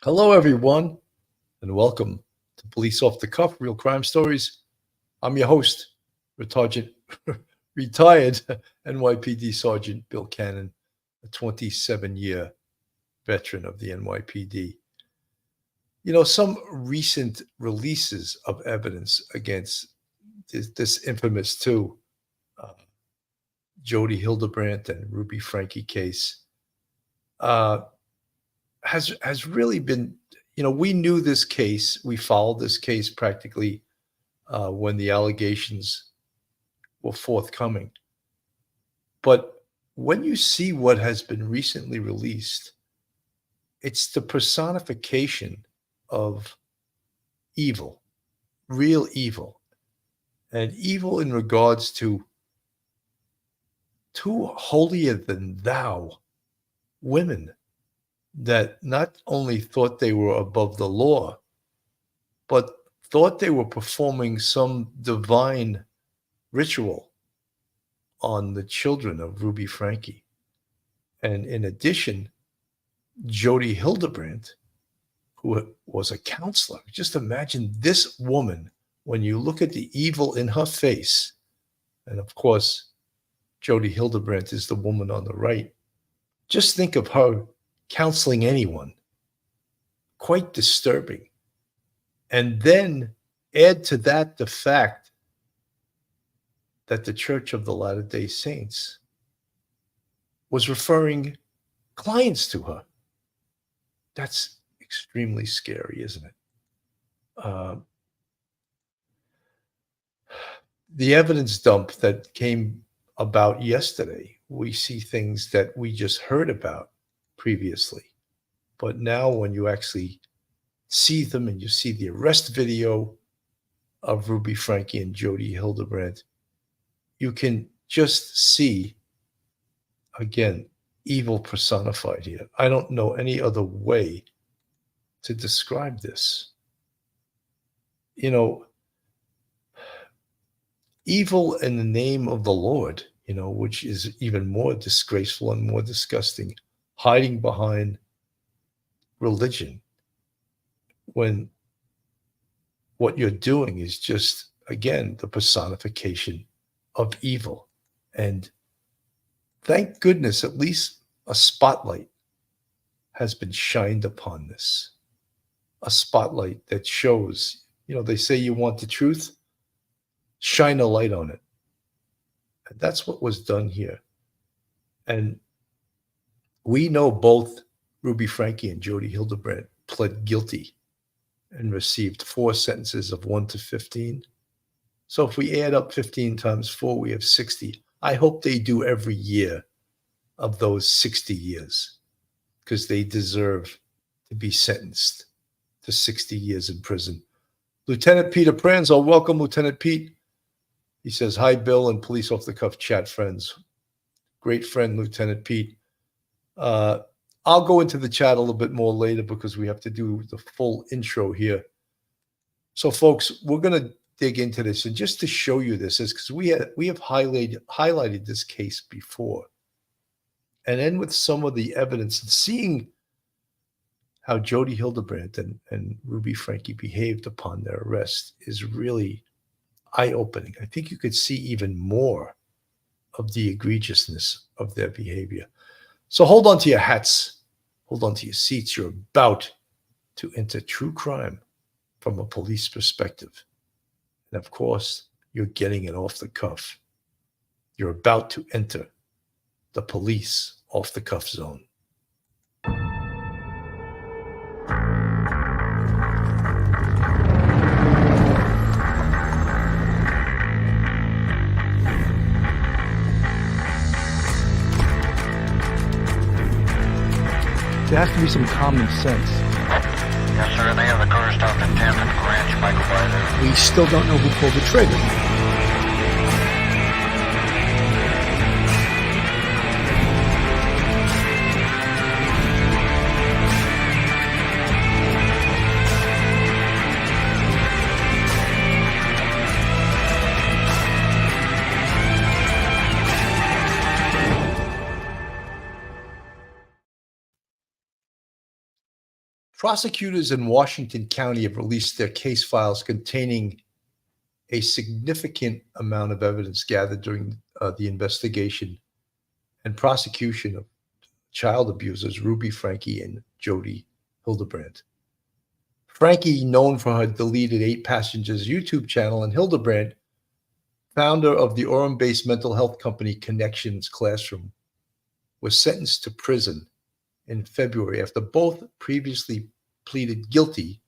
Hello, everyone, and welcome to Police Off the Cuff, Real Crime Stories. I'm your host, retired NYPD Sergeant Bill Cannon, a 27-year veteran of the NYPD. You know, some recent releases of evidence against this infamous two, Jodi Hildebrandt and Ruby Franke case, has really been, we knew this case. We followed this case practically when the allegations were forthcoming. But when you see what has been recently released, it's the personification of evil, real evil, and evil in regards to two holier than thou women that not only thought they were above the law, but thought they were performing some divine ritual on the children of Ruby Franke. And in addition, Jodi Hildebrandt, who was a counselor. Just imagine this woman, when you look at the evil in her face, and of course, Jodi Hildebrandt is the woman on the right. Just think of her counseling anyone. Quite disturbing. And then add to that the fact that the Church of the Latter-day Saints was referring clients to her. That's extremely scary, isn't it? The evidence dump that came about yesterday, we see things that we just heard about previously. But now when you actually see them and you see the arrest video of Ruby Franke and Jodi Hildebrandt, you can just see, again, evil personified here. I don't know any other way to describe this. Evil in the name of the Lord, which is even more disgraceful and more disgusting, hiding behind religion when what you're doing is just, again, the personification of evil. And thank goodness, at least a spotlight has been shined upon this. A spotlight that shows, they say you want the truth, shine a light on it. And that's what was done here. And we know both Ruby Franke and Jodi Hildebrandt pled guilty and received 4 sentences of 1 to 15. So if we add up 15 times 4, we have 60. I hope they do every year of those 60 years because they deserve to be sentenced to 60 years in prison. Lieutenant Peter Pranzo, welcome, Lieutenant Pete. He says, hi, Bill and Police Off the Cuff chat friends. Great friend, Lieutenant Pete. I'll go into the chat a little bit more later because we have to do the full intro here. So, folks, we're going to dig into this. And just to show you this is because we have highlighted this case before. And then with some of the evidence and seeing how Jodi Hildebrandt and Ruby Franke behaved upon their arrest is really eye-opening. I think you could see even more of the egregiousness of their behavior. So hold on to your hats. Hold on to your seats. You're about to enter true crime from a police perspective. And of course, you're getting it off the cuff. You're about to enter the police off the cuff zone. There has to be some common sense. Yes, sir. They have the car stopped in 10th and Ranch by Ivins. We still don't know who pulled the trigger. Prosecutors in Washington County have released their case files containing a significant amount of evidence gathered during the investigation and prosecution of child abusers Ruby Franke and Jodi Hildebrandt. Franke, known for her deleted 8 Passengers YouTube channel, and Hildebrandt, founder of the Orem-based mental health company Connections Classroom, was sentenced to prison in February after both previously pleaded guilty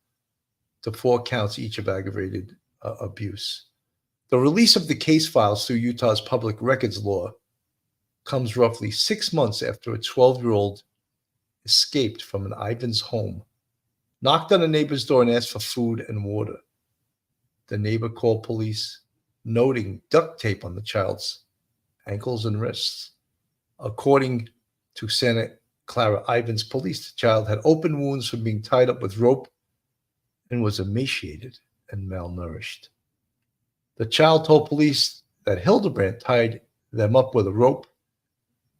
to 4 counts each of aggravated abuse. The release of the case files through Utah's public records law comes roughly 6 months after a 12-year-old escaped from an Ivins home, knocked on a neighbor's door and asked for food and water. The neighbor called police, noting duct tape on the child's ankles and wrists. According to Santa Clara Ivins police, the child had open wounds from being tied up with rope and was emaciated and malnourished. The child told police that Hildebrandt tied them up with a rope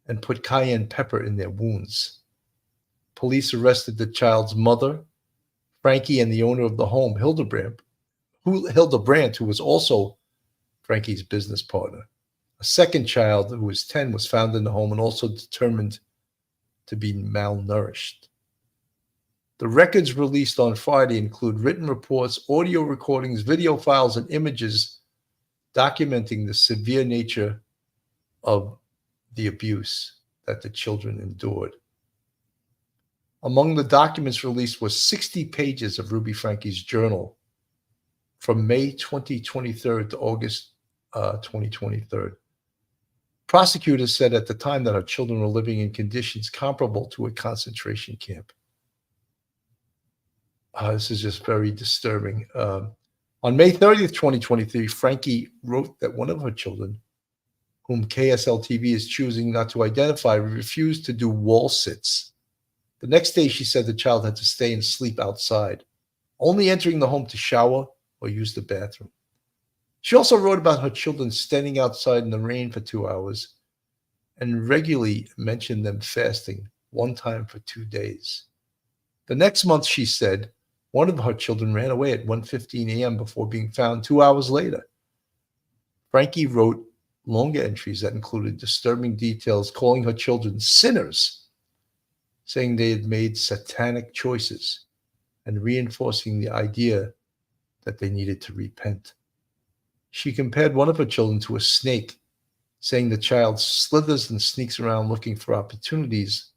and put cayenne pepper in their wounds. Police arrested the child's mother, Franke, and the owner of the home, Hildebrandt, who was also Franke's business partner. A second child, who was 10, was found in the home and also determined to be malnourished. The records released on Friday include written reports, audio recordings, video files, and images documenting the severe nature of the abuse that the children endured. Among the documents released was 60 pages of Ruby Franke's journal from May 2023 to August 2023. Prosecutors said at the time that her children were living in conditions comparable to a concentration camp. This is just very disturbing. On May 30th, 2023, Franke wrote that one of her children, whom KSL-TV is choosing not to identify, refused to do wall sits. The next day, she said the child had to stay and sleep outside, only entering the home to shower or use the bathroom. She also wrote about her children standing outside in the rain for 2 hours and regularly mentioned them fasting one time for 2 days. The next month, she said, one of her children ran away at 1:15 a.m. before being found 2 hours later. Franke wrote longer entries that included disturbing details, calling her children sinners, saying they had made satanic choices, and reinforcing the idea that they needed to repent. She compared one of her children to a snake, saying the child slithers and sneaks around looking for opportunities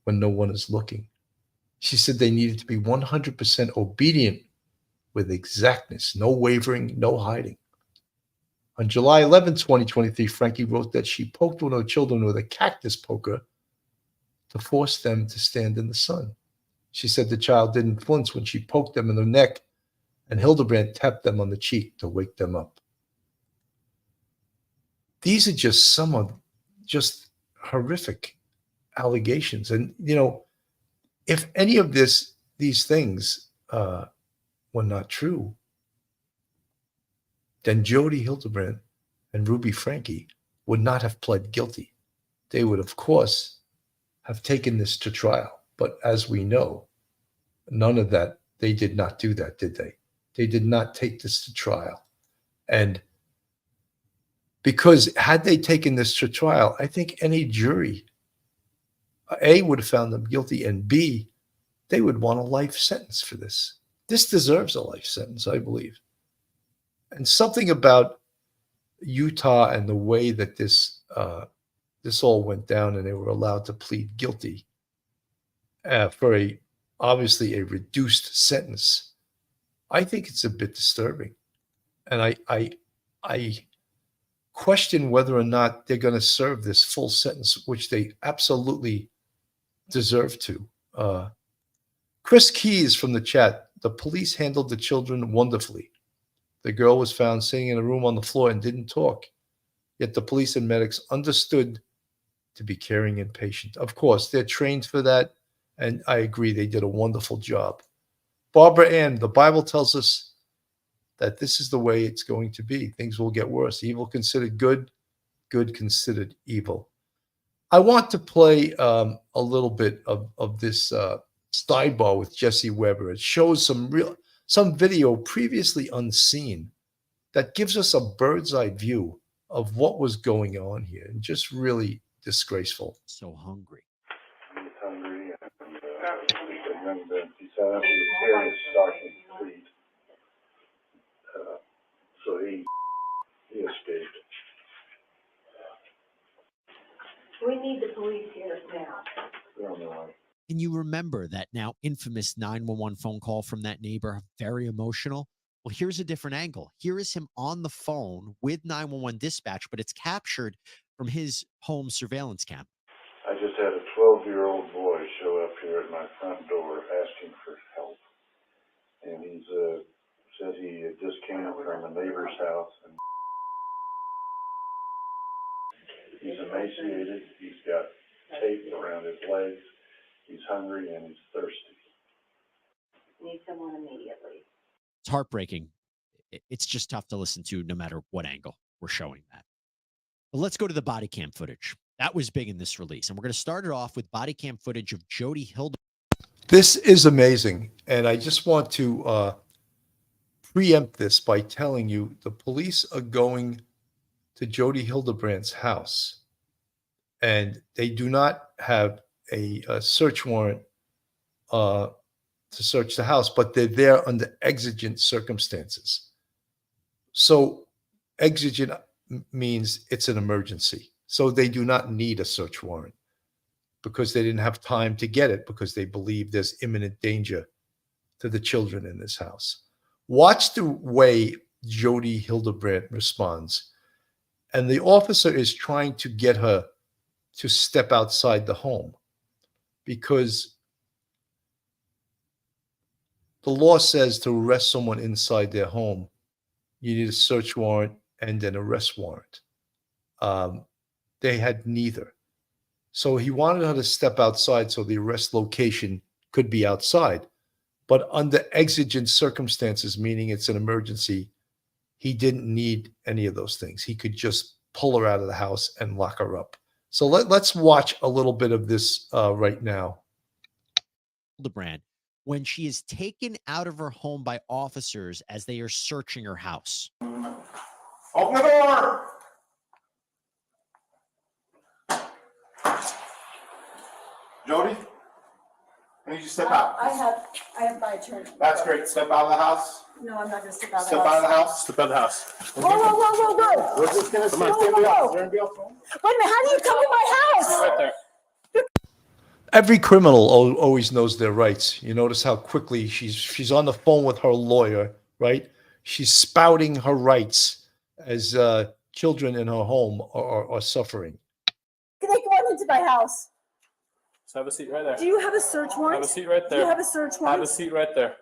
when no one is looking. She said they needed to be 100% obedient with exactness, no wavering, no hiding. On July 11, 2023, Franke wrote that she poked one of her children with a cactus poker to force them to stand in the sun. She said the child didn't flinch when she poked them in the neck, and Hildebrandt tapped them on the cheek to wake them up. These are just some of just horrific allegations. And, you know, if any of these things were not true, then Jodi Hildebrandt and Ruby Franke would not have pled guilty. They would, of course, have taken this to trial. But as we know, none of that, they did not do that, did they? They did not take this to trial. And because had they taken this to trial, I think any jury, A, would have found them guilty, and B, they would want a life sentence for this. This deserves a life sentence, I believe. And something about Utah and the way that this all went down, and they were allowed to plead guilty for obviously a reduced sentence, I think it's a bit disturbing. And I question whether or not they're going to serve this full sentence, which they absolutely deserve to. Chris Keys from the chat: the police handled the children wonderfully. The girl was found sitting in a room on the floor and didn't talk. Yet the police and medics understood to be caring and patient. Of course, they're trained for that, and I agree they did a wonderful job. Barbara Ann, the Bible tells us that this is the way it's going to be. Things will get worse. Evil considered good, good considered evil. I want to play a little bit of this sidebar with Jesse Weber. It shows some video previously unseen that gives us a bird's eye view of what was going on here, and just really disgraceful. So hungry. He's hungry and he said he was carrying stocking feet. So he escaped. We need the police here now. They're on the line. Can you remember that now infamous 911 phone call from that neighbor? Very emotional. Well, here's a different angle. Here is him on the phone with 911 dispatch, but it's captured from his home surveillance cam. I just had a 12-year-old boy show up here at my front door asking for help. And he's said he just came from a neighbor's house. And he's emaciated. He's got tape around his legs. He's hungry and he's thirsty. Need someone immediately. It's heartbreaking. It's just tough to listen to no matter what angle we're showing that. But let's go to the body cam footage. That was big in this release. And we're going to start it off with body cam footage of Jodi Hildebrandt. This is amazing. And I just want to preempt this by telling you the police are going to Jodi Hildebrandt's house, and they do not have a search warrant to search the house, but they're there under exigent circumstances. So exigent means it's an emergency. So they do not need a search warrant because they didn't have time to get it because they believe there's imminent danger to the children in this house. Watch the way Jodi Hildebrandt responds. And the officer is trying to get her to step outside the home because the law says to arrest someone inside their home, you need a search warrant and an arrest warrant. They had neither. So he wanted her to step outside so the arrest location could be outside. But under exigent circumstances, meaning it's an emergency, he didn't need any of those things. He could just pull her out of the house and lock her up. So let's watch a little bit of this right now. Hildebrandt, when she is taken out of her home by officers as they are searching her house. Open the door! Jodi, I need you to step out. I have my attorney. That's great. Step out of the house. No, I'm not gonna step out of the Step out of the house. house. Step out of the house. Whoa, whoa, whoa, whoa, whoa. We're just gonna Come on, stand be up. Stand up. Wait a minute, how do you come in my house? Right there. Every criminal always knows their rights. You notice how quickly she's on the phone with her lawyer, right? She's spouting her rights as children in her home are suffering. Can they go into my house? So have a seat right there. Do you have a search warrant? Have a seat right Do you there. have a search Have warrant? a seat right there.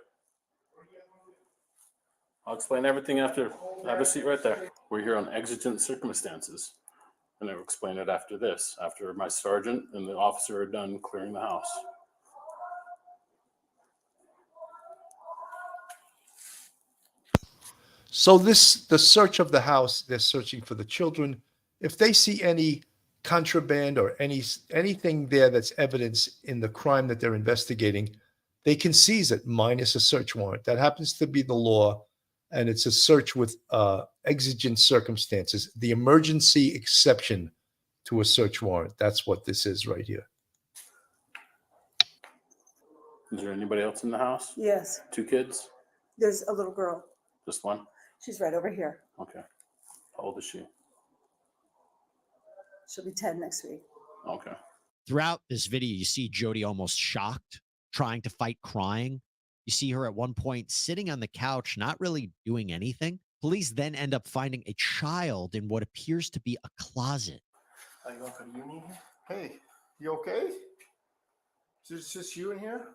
I'll explain everything after. Have a seat right there. We're here on exigent circumstances. And I'll explain it after this, after my sergeant and the officer are done clearing the house. So the search of the house, they're searching for the children. If they see any contraband or anything there that's evidence in the crime that they're investigating, they can seize it minus a search warrant. That happens to be the law, and it's a search with exigent circumstances, the emergency exception to a search warrant. That's what this is right here. Is there anybody else in the house? Yes, 2 kids? there's a little girl. Just one? She's right over here. Okay. How old is she? She'll be 10 next week. Okay. Throughout this video, you see Jodi almost shocked, trying to fight crying. You see her at one point sitting on the couch, not really doing anything. Police then end up finding a child in what appears to be a closet. Are you going for the union here? Hey, you okay? Is it just you in here?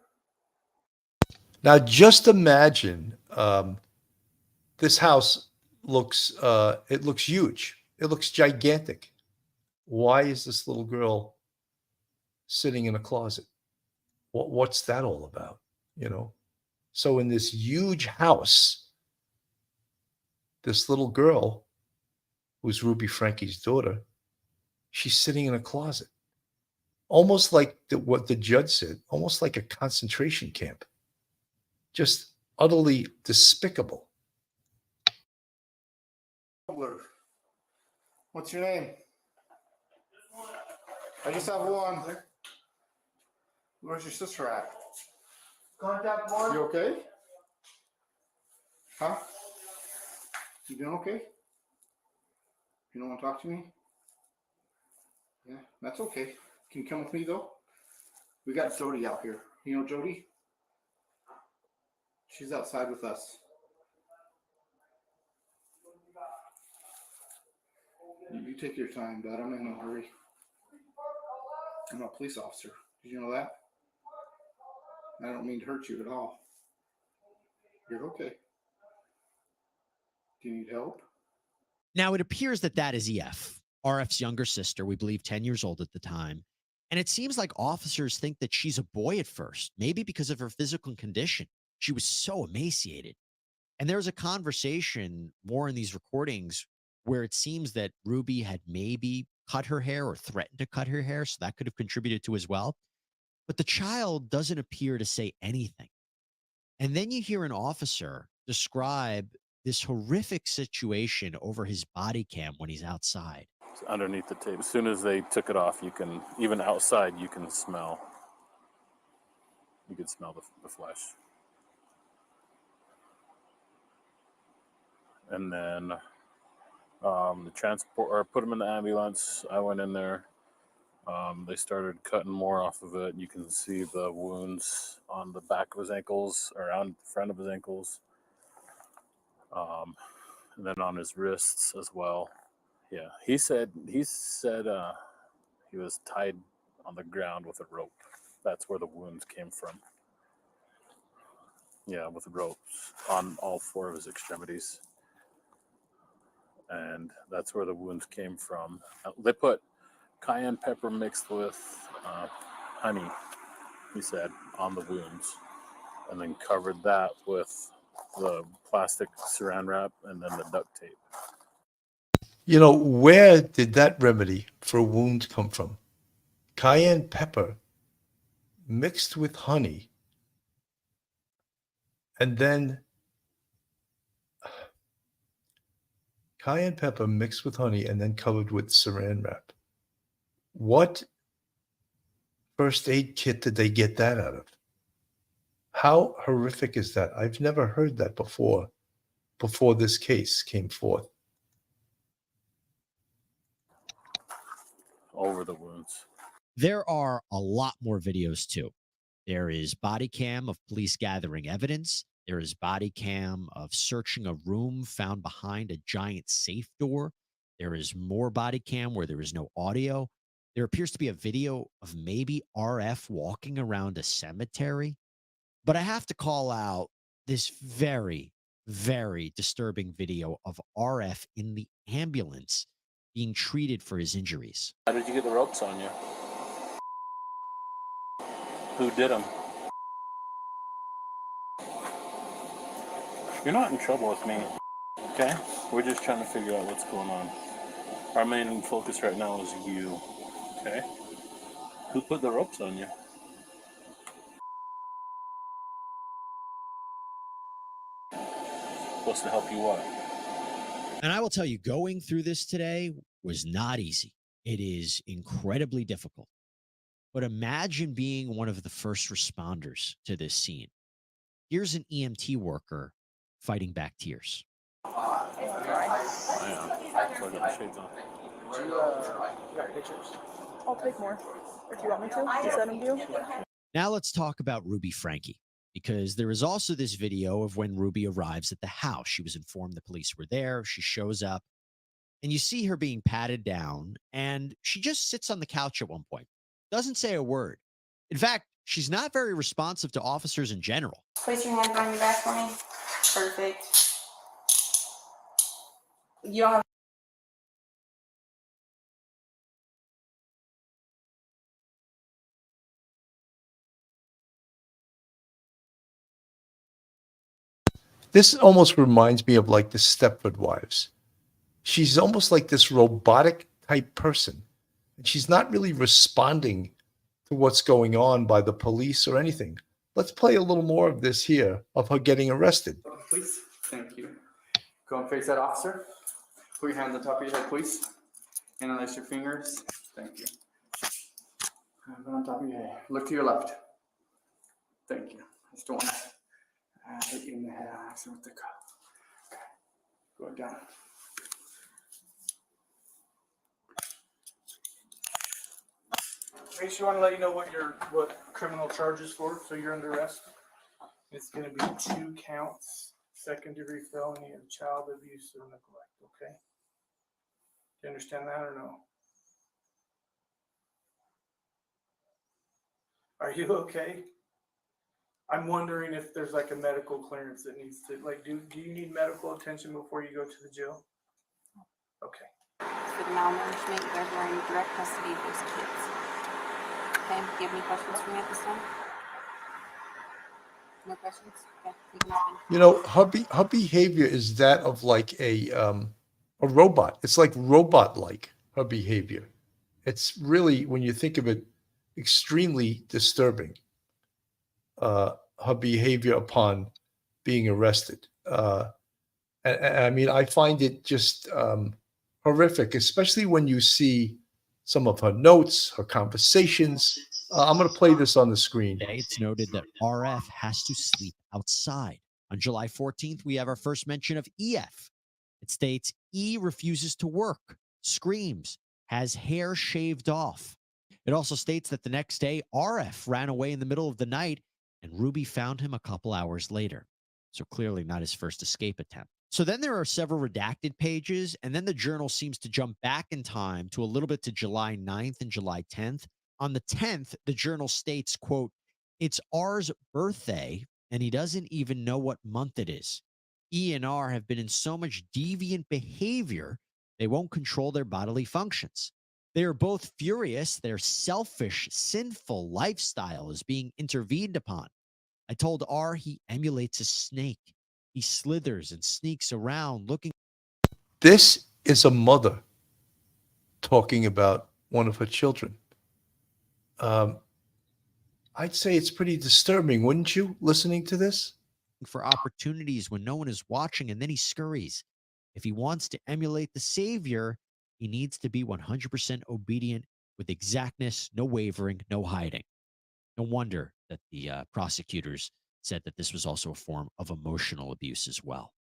Now, just imagine this house looks huge. It looks gigantic. Why is this little girl sitting in a closet? What's that all about? You know? So in this huge house, this little almost like what the judge said, almost like a concentration camp. Just utterly despicable. What's your name? I just have one. Where's your sister at? Contact one. You okay? Huh? You doing okay? You don't want to talk to me? Yeah, that's okay. Can you come with me though? We got Jodi out here. You know Jodi? She's outside with us. You take your time, Dad. I'm in no hurry. I'm a police officer. Did you know that? I don't mean to hurt you at all. You're okay. Do you need help? Now, it appears that that is EF, RF's younger sister, we believe 10 years old at the time. And it seems like officers think that she's a boy at first, maybe because of her physical condition. She was so emaciated. And there's a conversation more in these recordings where it seems that Ruby had maybe cut her hair or threatened to cut her hair, so that could have contributed to as well. But the child doesn't appear to say anything. And then you hear an officer describe this horrific situation over his body cam when he's outside. Underneath the tape. As soon as they took it off, you can, even outside, you can smell. You can smell the flesh. And then the transport, or put him in the ambulance. I went in there. They started cutting more off of it. You can see the wounds on the back of his ankles, around the front of his ankles, and then on his wrists as well. Yeah, he said he was tied on the ground with a rope. That's where the wounds came from. Yeah, with ropes on all four of his extremities. And that's where the wounds came from. They put cayenne pepper mixed with honey, he said, on the wounds, and then covered that with the plastic saran wrap and then the duct tape. You know, where did that remedy for a wound come from? Cayenne pepper mixed with honey, and then cayenne pepper mixed with honey and then covered with saran wrap. What first aid kit did they get that out of? How horrific is that? I've never heard that before this case came forth. Over the wounds. There are a lot more videos too. There is body cam of police gathering evidence. There is body cam of searching a room found behind a giant safe door. There is more body cam where there is no audio. There appears to be a video of maybe RF walking around a cemetery. But I have to call out this very, very disturbing video of RF in the ambulance being treated for his injuries. How did you get the ropes on you? Who did them? You're not in trouble with me, okay? We're just trying to figure out what's going on. Our main focus right now is you, okay? Who put the ropes on you? Supposed to help you what? And I will tell you, going through this today was not easy. It is incredibly difficult. But imagine being one of the first responders to this scene. Here's an EMT worker fighting back tears. I'll take more. Or do you want me to send them to you? Now let's talk about Ruby Franke, because there is also this video of when Ruby arrives at the house. She was informed the police were there. She shows up, and you see her being patted down, and she just sits on the couch at one point. Doesn't say a word. In fact, she's not very responsive to officers in general. Place your hands on your back for me. Perfect. You don't have This almost reminds me of like the Stepford Wives. She's almost like this robotic type person. And she's not really responding to what's going on by the police or anything. Let's play a little more of this here of her getting arrested. Please. Thank you. Go and face that officer. Put your hands on top of your head, please. Interlace your fingers. Thank you. Hands on top of your head. Look to your left. Thank you. I just don't want to hit you in the head. With the cup. Okay. Go down. Grace, you want to let you know what criminal charges for, so you're under arrest. It's going to be 2 counts, second-degree felony of child abuse or neglect. Okay. Do you understand that or no? Are you okay? I'm wondering if there's like a medical clearance that needs to, like, do you need medical attention before you go to the jail? Okay. For the malnourishment, you guys are in direct custody of those kids. Okay, do you have any questions for me at this time? No questions? Okay, we can open. You know, her behavior is that of like a robot. It's like robot-like, her behavior. It's really, when you think of it, extremely disturbing. Her behavior upon being arrested. I mean, I find it just horrific, especially when you see some of her notes, her conversations. I'm going to play this on the screen. Today, it's noted that RF has to sleep outside. On July 14th, we have our first mention of EF. It states E refuses to work, screams, has hair shaved off. It also states that the next day, RF ran away in the middle of the night and Ruby found him a couple hours later. So clearly not his first escape attempt. So then there are several redacted pages, and then the journal seems to jump back in time to a little bit to July 9th and July 10th. On the 10th, the journal states, quote, "It's R's birthday, and he doesn't even know what month it is. E and R have been in so much deviant behavior, they won't control their bodily functions. They are both furious. Their selfish, sinful lifestyle is being intervened upon. I told R he emulates a snake. He slithers and sneaks around looking." This is a mother talking about one of her children. I'd say it's pretty disturbing, wouldn't you, listening to this? For opportunities when no one is watching, and then he scurries. If he wants to emulate the Savior, he needs to be 100% obedient with exactness, no wavering, no hiding. No wonder that the prosecutors said that this was also a form of emotional abuse as well.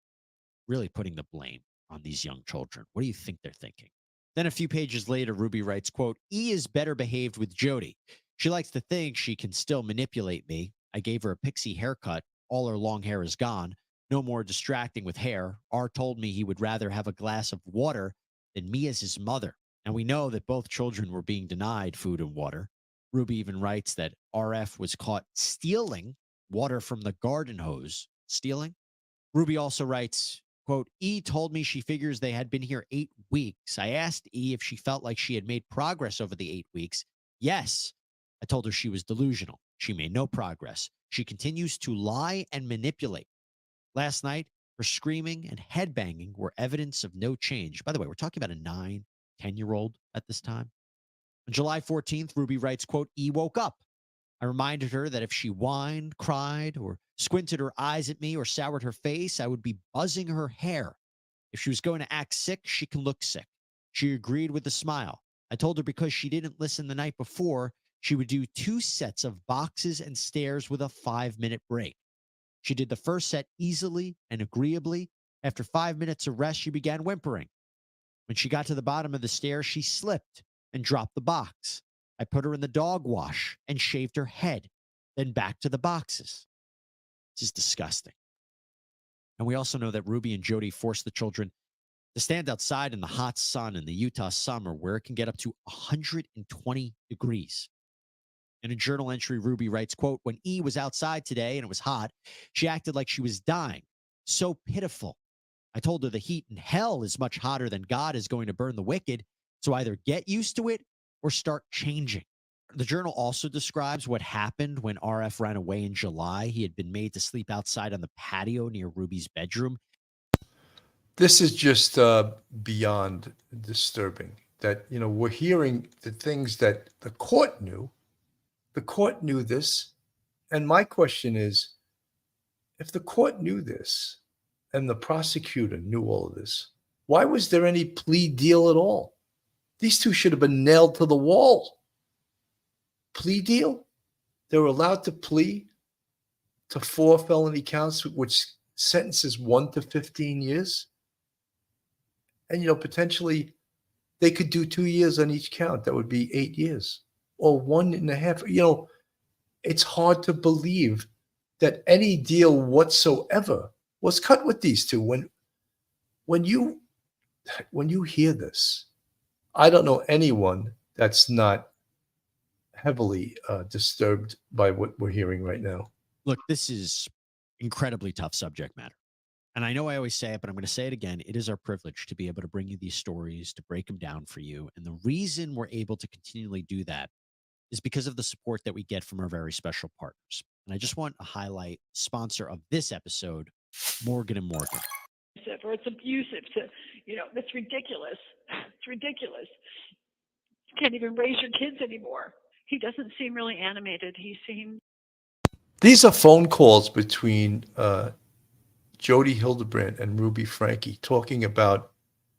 Really putting the blame on these young children. What do you think they're thinking? Then a few pages later, Ruby writes, quote, "E is better behaved with Jodi. She likes to think she can still manipulate me. I gave her a pixie haircut. All her long hair is gone. No more distracting with hair. R told me he would rather have a glass of water than me as his mother. And we know that both children were being denied food and water." Ruby even writes that RF was caught stealing water from the garden hose. Stealing? Ruby also writes, quote, "E told me she figures they had been here 8 weeks. I asked E if she felt like she had made progress over the 8 weeks. Yes. I told her she was delusional. She made no progress. She continues to lie and manipulate. Last night, her screaming and headbanging were evidence of no change." By the way, we're talking about a 9, 10-year-old at this time. On July 14th, Ruby writes, quote, "E woke up. I reminded her that if she whined, cried, or squinted her eyes at me or soured her face, I would be buzzing her hair. If she was going to act sick, she can look sick. She agreed with a smile. I told her because she didn't listen the night before, she would do 2 sets of boxes and stairs with a 5-minute break. She did the first set easily and agreeably. After 5 minutes of rest, she began whimpering. When she got to the bottom of the stairs, she slipped and dropped the box. I put her in the dog wash and shaved her head, then back to the boxes." This is disgusting. And we also know that Ruby and Jodi forced the children to stand outside in the hot sun in the Utah summer, where it can get up to 120 degrees. In a journal entry, Ruby writes, quote, "When E was outside today and it was hot, she acted like she was dying. So pitiful. I told her the heat in hell is much hotter than God is going to burn the wicked. So either get used to it or start changing." The journal also describes what happened when RF ran away in July. He had been made to sleep outside on the patio near Ruby's bedroom. This is just beyond disturbing that, we're hearing the things that the court knew, The court knew this. And my question is, if the court knew this and the prosecutor knew all of this, why was there any plea deal at all? These two should have been nailed to the wall. Plea deal? They were allowed to plea to 4 felony counts, which sentences 1 to 15 years. And, potentially they could do 2 years on each count. That would be 8 years or 1.5. It's hard to believe that any deal whatsoever was cut with these two. When you hear this, I don't know anyone that's not heavily disturbed by what we're hearing right now. Look, this is incredibly tough subject matter. And I know I always say it, but I'm going to say it again. It is our privilege to be able to bring you these stories, to break them down for you. And the reason we're able to continually do that is because of the support that we get from our very special partners. And I just want to highlight sponsor of this episode, Morgan & Morgan. Or it's abusive to, that's ridiculous. It's ridiculous. You can't even raise your kids anymore. He doesn't seem really animated. He seems. These are phone calls between Jodi Hildebrandt and Ruby Franke talking about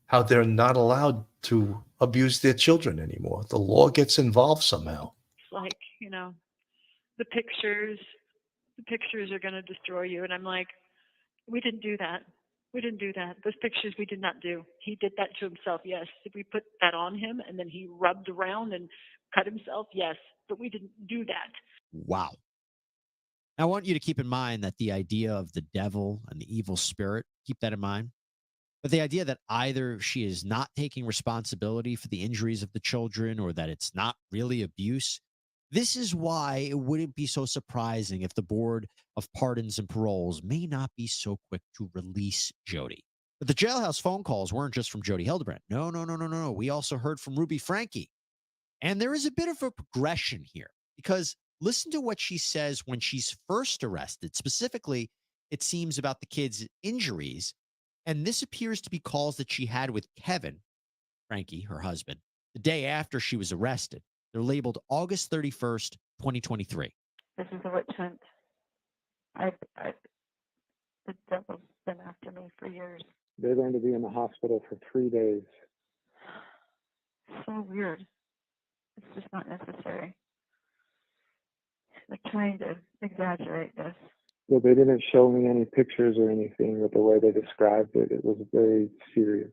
how they're not allowed to abuse their children anymore. The law gets involved somehow. It's like, the pictures are going to destroy you. And I'm like, we didn't do that. We didn't do that. Those pictures we did not do. He did that to himself, yes. Did we put that on him and then he rubbed around and cut himself? Yes. But we didn't do that. Wow. I want you to keep in mind that the idea of the devil and the evil spirit, keep that in mind. But the idea that either she is not taking responsibility for the injuries of the children or that it's not really abuse, this is why it wouldn't be so surprising if the Board of Pardons and Paroles may not be so quick to release Jodi. But the Jailhouse phone calls weren't just from Jodi Hildebrandt. No. We also heard from Ruby Franke. And there is a bit of a progression here because listen to what she says when she's first arrested. Specifically, it seems about the kids' injuries. And this appears to be calls that she had with Kevin Franke, her husband, the day after she was arrested. They're labeled August 31st, 2023. This is a witch hunt. The devil's been after me for years. They're going to be in the hospital for 3 days. So weird. It's just not necessary. They're trying to exaggerate this. Well, they didn't show me any pictures or anything, but the way they described it, it was very serious.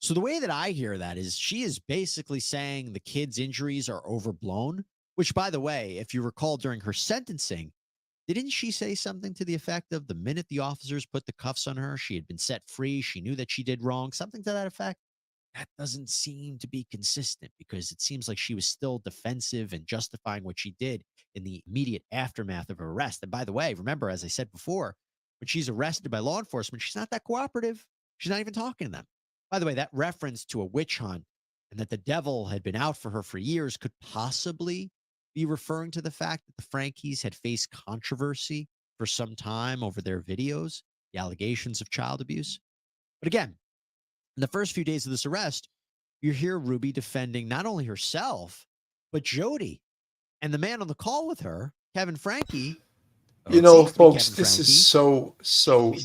So the way that I hear that is she is basically saying the kids' injuries are overblown, which, by the way, if you recall during her sentencing, didn't she say something to the effect of the minute the officers put the cuffs on her, she had been set free, she knew that she did wrong, something to that effect? That doesn't seem to be consistent because it seems like she was still defensive and justifying what she did in the immediate aftermath of her arrest. And by the way, remember, as I said before, when she's arrested by law enforcement, she's not that cooperative. She's not even talking to them. By the way, that reference to a witch hunt and that the devil had been out for her for years could possibly be referring to the fact that the Frankes had faced controversy for some time over their videos, the allegations of child abuse. But again, in the first few days of this arrest, you hear Ruby defending not only herself, but Jodi. And the man on the call with her, Kevin Franke. Folks, this is so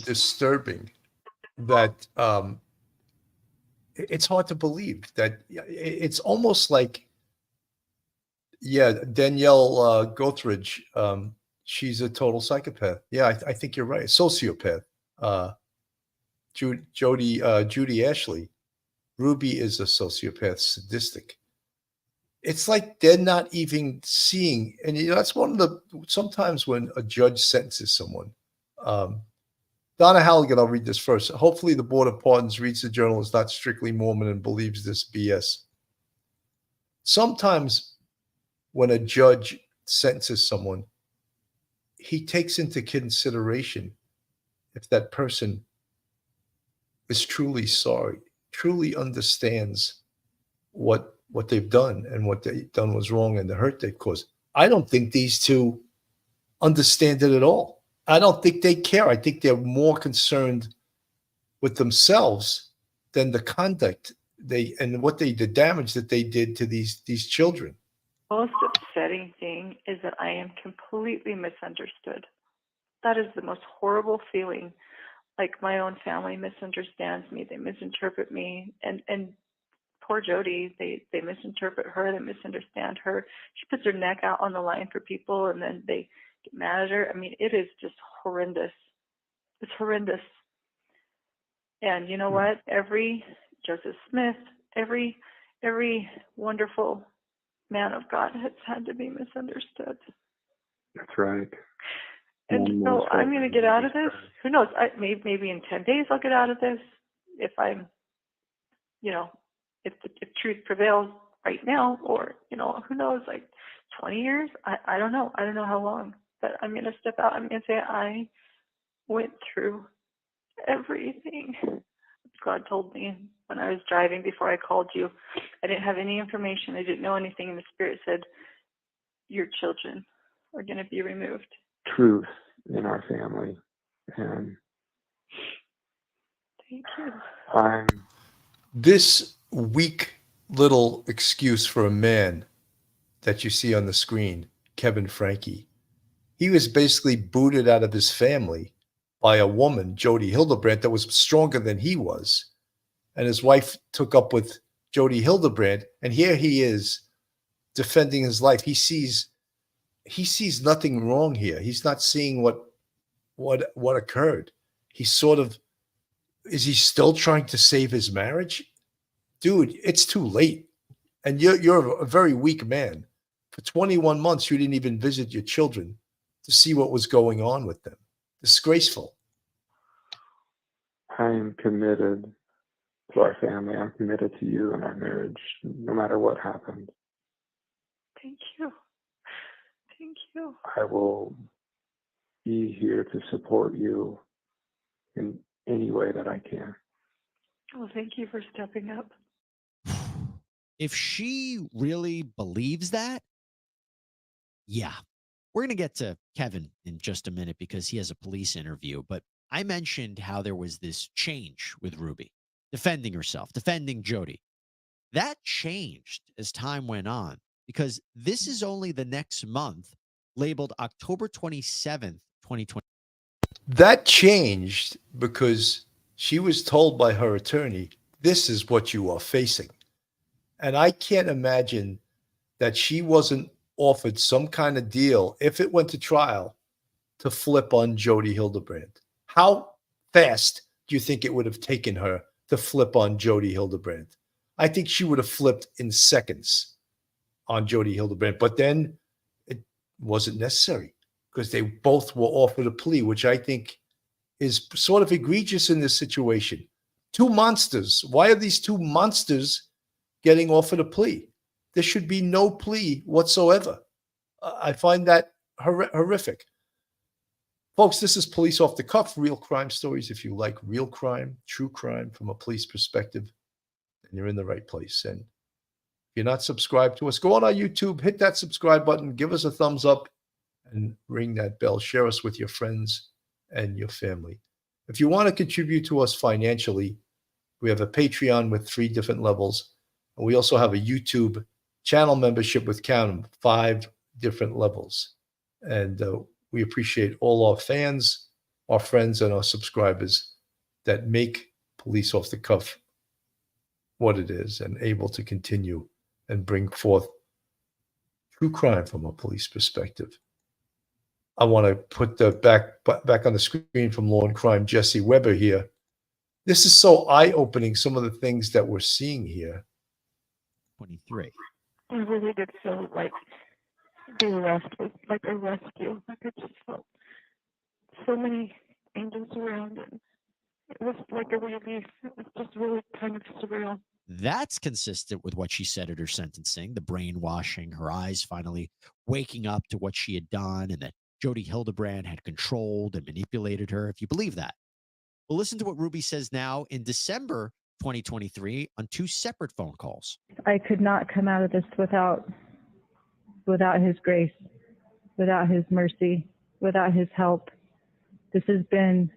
disturbing that it's hard to believe that it's almost like, Danielle Gothridge, she's a total psychopath. Yeah, I think you're right. Sociopath. Judy Ashley, Ruby is a sociopath, sadistic. It's like they're not even seeing, and that's one of the, sometimes when a judge sentences someone, Donna Halligan, I'll read this first. Hopefully the Board of Pardons reads the journal is not strictly Mormon and believes this BS. Sometimes when a judge sentences someone, he takes into consideration if that person is truly sorry, truly understands what they've done and what they've done was wrong and the hurt they caused. I don't think these two understand it at all. I don't think they care. I think they're more concerned with themselves than the conduct the damage that they did to these children. most upsetting thing is that I am completely misunderstood. That is the most horrible feeling. Like my own family misunderstands me. They misinterpret me. And poor Jodi, they misinterpret her. They misunderstand her. She puts her neck out on the line for people, and then they get mad at her. I mean, it is just horrendous. It's horrendous. And you know what? Every Joseph Smith, every wonderful man of God has had to be misunderstood. That's right. And so I'm going to get out of this. Who knows? Maybe in 10 days I'll get out of this. If I'm, if truth prevails right now, or, who knows, like 20 years? I don't know. I don't know how long. But I'm going to step out. I'm going to say I went through everything God told me when I was driving before I called you. I didn't have any information. I didn't know anything. And the Spirit said, your children are going to be removed. Truth in our family. And thank you. This weak little excuse for a man that you see on the screen, Kevin Franke, he was basically booted out of his family by a woman, Jodi Hildebrandt, that was stronger than he was. And his wife took up with Jodi Hildebrandt, and here he is defending his life. He sees nothing wrong here. He's not seeing what occurred. He's is he still trying to save his marriage? Dude, it's too late. And you're a very weak man. For 21 months, you didn't even visit your children to see what was going on with them. Disgraceful. I am committed to our family. I'm committed to you and our marriage, no matter what happens. Thank you. Thank you. I will be here to support you in any way that I can. Well, thank you for stepping up. If she really believes that, yeah. We're going to get to Kevin in just a minute because he has a police interview. But I mentioned how there was this change with Ruby, defending herself, defending Jodi. That changed as time went on because this is only the next month, labeled October 27th, 2020. That changed because she was told by her attorney, this is what you are facing. And I can't imagine that she wasn't offered some kind of deal, if it went to trial, to flip on Jodi Hildebrandt. How fast do you think it would have taken her to flip on Jodi Hildebrandt? I think she would have flipped in seconds on Jodi Hildebrandt, but then it wasn't necessary because they both were offered a plea, which I think is sort of egregious in this situation. Two monsters. Why are these two monsters getting offered a plea? There should be no plea whatsoever. I find that horrific. Folks, this is Police Off the Cuff, real crime stories. If you like real crime, true crime from a police perspective, then you're in the right place. And if you're not subscribed to us, go on our YouTube, hit that subscribe button, give us a thumbs up, and ring that bell. Share us with your friends and your family. If you want to contribute to us financially, we have a Patreon with 3 different levels. And we also have a YouTube channel membership with 5 different levels. And we appreciate all our fans, our friends, and our subscribers that make Police Off the Cuff what it is and able to continue and bring forth true crime from a police perspective. I want to put the back on the screen from Law and Crime, Jesse Weber here. This is so eye-opening, some of the things that we're seeing here. 23. I really did feel like being rescued, like a rescue. Like I just felt so many angels around, and it was like a relief. It was just really kind of surreal. That's consistent with what she said at her sentencing, the brainwashing, her eyes finally waking up to what she had done, and that Jodi Hildebrandt had controlled and manipulated her, if you believe that. Well, listen to what Ruby says now in December 2023 on 2 separate phone calls. I could not come out of this without his grace, without his mercy, without his help. This has been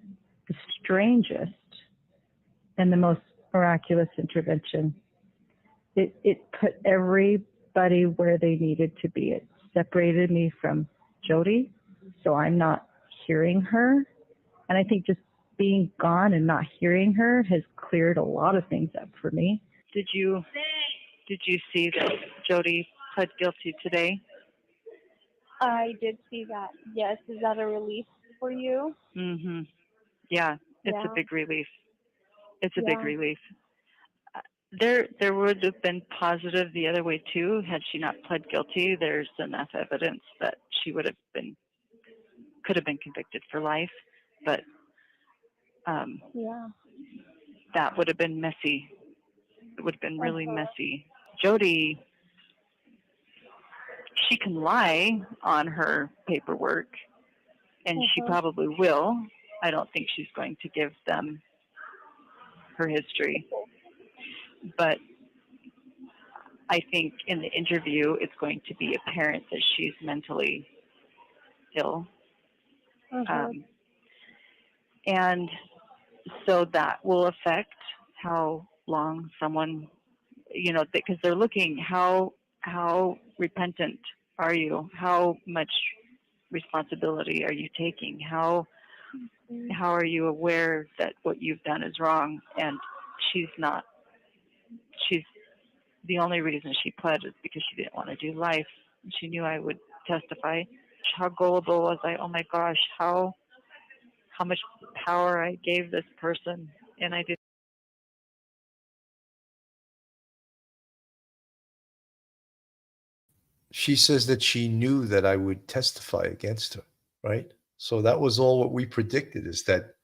the strangest and the most miraculous intervention. It put every everybody where they needed to be. It separated me from Jodi, so I'm not hearing her. And I think just being gone and not hearing her has cleared a lot of things up for me. Did you see that Jodi pled guilty today? I did see that. Yes. Is that a relief for you? Mm-hmm. Yeah, it's a Yeah. big relief. It's a big Yeah. relief. There would have been positive the other way too. Had she not pled guilty, there's enough evidence that she could have been convicted for life. But Yeah. that would have been messy. It would have been really messy. Jodi, she can lie on her paperwork, and she probably will. I don't think she's going to give them her history. But I think in the interview, it's going to be apparent that she's mentally ill. And so that will affect how long someone, because they're looking, how repentant are you? How much responsibility are you taking? How are you aware that what you've done is wrong? And she's not. She's the only reason she pled is because she didn't want to do life. She knew I would testify. How gullible was I? Oh my gosh, how much power I gave this person, and I did. She says that she knew that I would testify against her, right? So that was all what we predicted, is that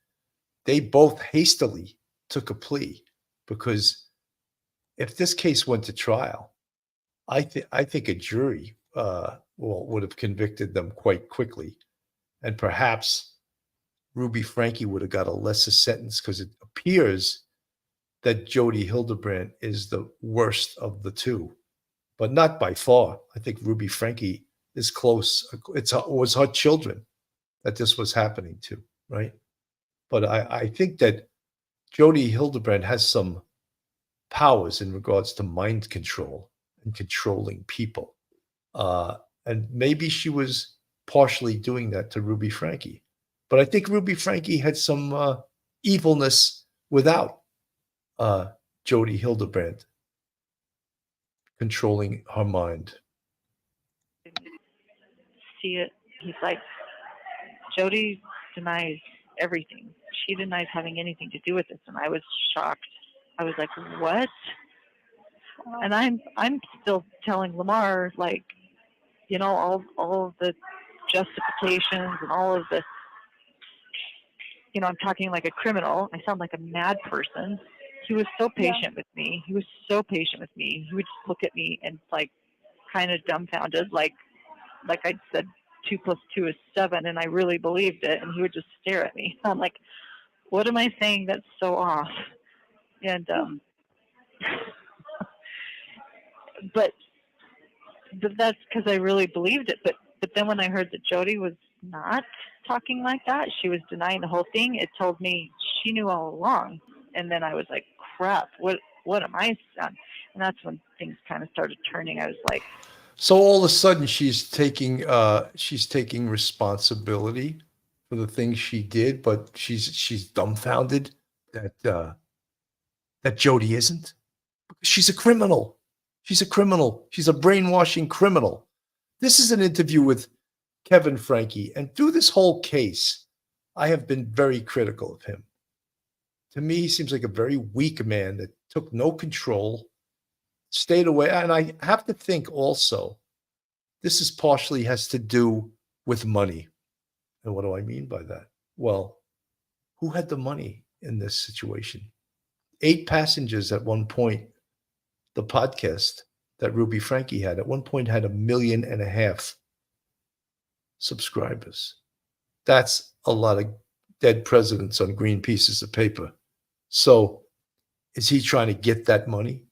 they both hastily took a plea, because if this case went to trial, I think a jury would have convicted them quite quickly, and perhaps Ruby Franke would have got a lesser sentence, because it appears that Jodi Hildebrandt is the worst of the two, but not by far. I think Ruby Franke is close. It was her children that this was happening to, right? But I think that Jodi Hildebrandt has some powers in regards to mind control and controlling people. And maybe she was partially doing that to Ruby Franke. But I think Ruby Franke had some evilness without Jodi Hildebrandt controlling her mind. See it. He's like, Jodi denies everything. She denies having anything to do with this, and I was shocked. I was like, what? And I'm still telling Lamar, like, all of the justifications and all of the, I'm talking like a criminal. I sound like a mad person. He was so patient with me. He was so patient with me. He would just look at me and like kind of dumbfounded, like I'd said 2 + 2 is 7, and I really believed it. And he would just stare at me. I'm like, what am I saying that's so off? And but that's because I really believed it. But then when I heard that Jodi was not talking like that, she was denying the whole thing, it told me she knew all along. And then I was like, crap, what am I on? And that's when things kind of started turning. I was like, so all of a sudden she's taking responsibility for the things she did, but she's dumbfounded that Jodi isn't. She's a criminal. She's a criminal. She's a brainwashing criminal. This is an interview with Kevin Franke, and through this whole case, I have been very critical of him. To me, he seems like a very weak man that took no control, stayed away. And I have to think also, this is partially has to do with money. And what do I mean by that? Well, who had the money in this situation? 8 passengers at one point. The podcast that Ruby Franke had at one point had 1.5 million subscribers. That's a lot of dead presidents on green pieces of paper. So is he trying to get that money?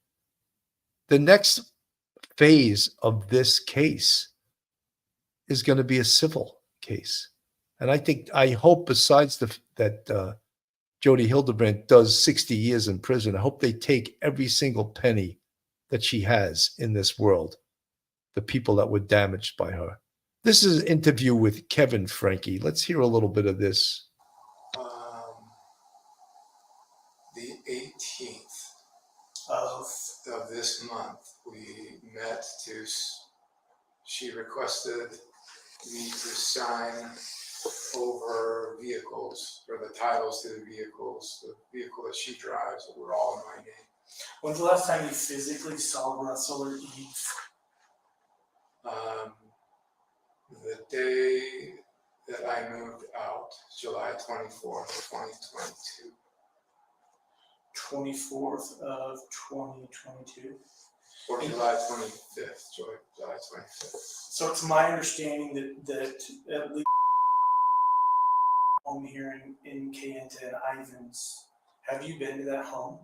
The next phase of this case is going to be a civil case. And I hope besides that Jodi Hildebrandt does 60 years in prison, I hope they take every single penny that she has in this world the people that were damaged by her. This is an interview with Kevin Franke. Let's hear a little bit of this. The 18th of this month, we met she requested me to sign over vehicles, or the titles to the vehicles, the vehicle that she drives, that were all in my name. When's the last time you physically saw Russell or Eve? The day that I moved out, July 24th, 2022. 24th of 2022. Or July 25th, July 25th. So it's my understanding that at least home here in Kayenta and Ivins, have you been to that home?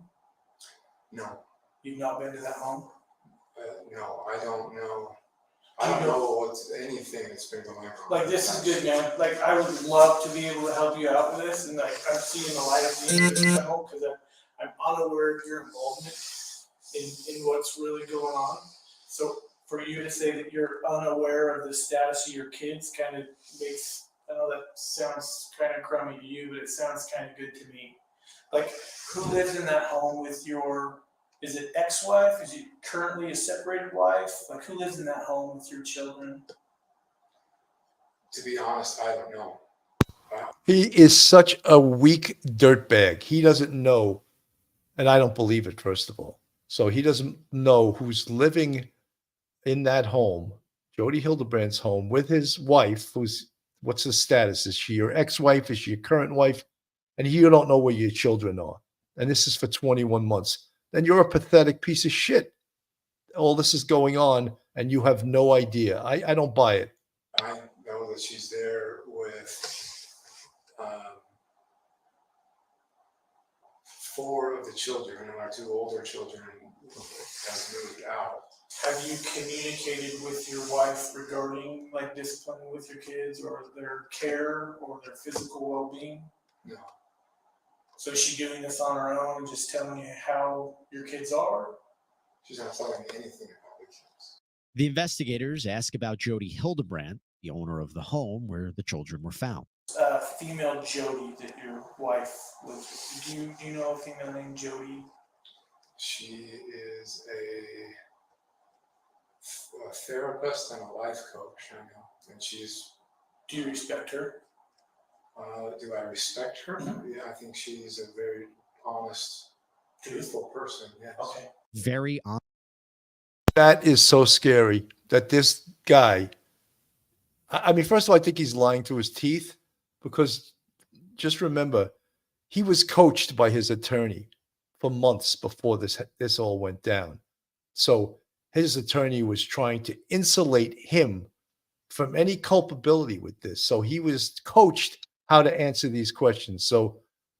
No. You've not been to that home? No, I don't know. I don't know what's anything that's been going on. Like, this is good, man. Like, I would love to be able to help you out with this, and like, I'm seeing the light of being able to help because I'm unaware of your involvement in what's really going on. So for you to say that you're unaware of the status of your kids kind of makes, I know that sounds kind of crummy to you, but it sounds kind of good to me. Like, who lives in that home with your, is it ex-wife? Is it currently a separated wife? Like, who lives in that home with your children? To be honest, I don't know. He is such a weak dirtbag. He doesn't know, and I don't believe it, first of all. So he doesn't know who's living in that home, Jodi Hildebrandt's home, with his wife, what's the status? Is she your ex-wife? Is she your current wife? And you don't know where your children are. And this is for 21 months. Then you're a pathetic piece of shit. All this is going on, and you have no idea. I don't buy it. I know that she's there with 4 of the children, and our 2 older children have moved out. Have you communicated with your wife regarding like disciplining with your kids or their care or their physical well-being? No. So is she doing this on her own and just telling you how your kids are? She's not telling me anything about the kids. The investigators ask about Jodi Hildebrandt, the owner of the home where the children were found. Female Jodi that your wife was with. Do you know a female named Jodi? She is a therapist and a life coach, I know. And she's... Do you respect her? Do I respect her? Mm-hmm. Yeah, I think she's a very honest, truthful person, yes. Okay. Very honest. That is so scary that this guy, I mean, first of all, I think he's lying through his teeth, because just remember, he was coached by his attorney for months before this all went down. So his attorney was trying to insulate him from any culpability with this. So he was coached how to answer these questions. So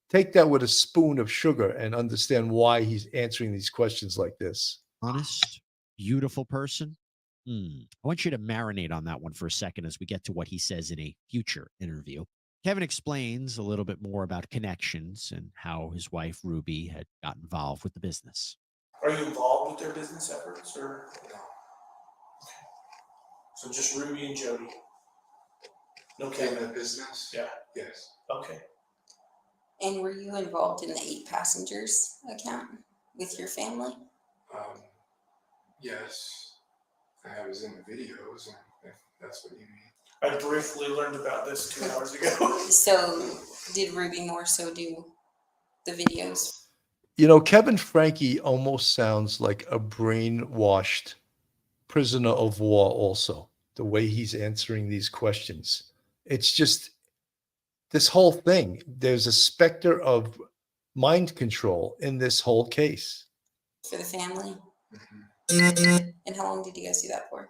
take that with a spoon of sugar and understand why he's answering these questions like this. Honest, beautiful person. I want you to marinate on that one for a second as we get to what he says in a future interview. Kevin explains a little bit more about connections and how his wife, Ruby, had got involved with the business. Are you involved with their business efforts or no? Okay. So just Ruby and Jodi. No Kevin. In the business? Yeah. Yes. Okay. And were you involved in the 8 passengers account with your family? Yes. I was in the videos, if that's what you mean. I briefly learned about this 2 hours ago. So did Ruby more so do the videos? You know, Kevin Franke almost sounds like a brainwashed prisoner of war also, the way he's answering these questions. It's just this whole thing. There's a specter of mind control in this whole case. For the family? Mm-hmm. And how long did you guys do that for?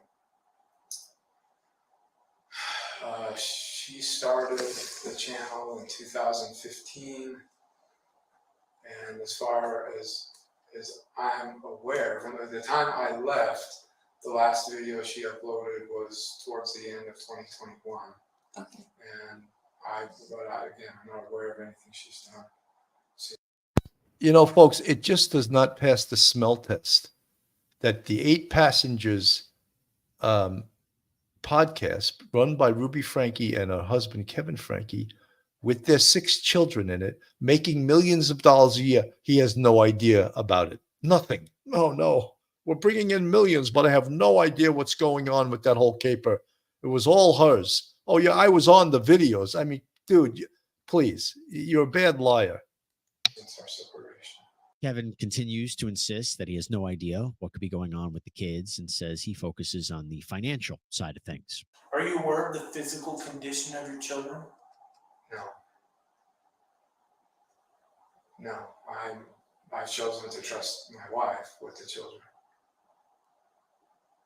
She started the channel in 2015. And as far as I'm aware, from the time I left, the last video she uploaded was towards the end of 2021. Okay. And again, I'm not aware of anything she's done. You know, folks, it just does not pass the smell test that the 8 passengers podcast run by Ruby Franke and her husband, Kevin Franke, with their 6 children in it, making millions of dollars a year. He has no idea about it. Nothing. No. We're bringing in millions, but I have no idea what's going on with that whole caper. It was all hers. Oh, yeah, I was on the videos. I mean, dude, please, you're a bad liar. Since our separation. Kevin continues to insist that he has no idea what could be going on with the kids and says he focuses on the financial side of things. Are you aware of the physical condition of your children? No, I've chosen to trust my wife with the children.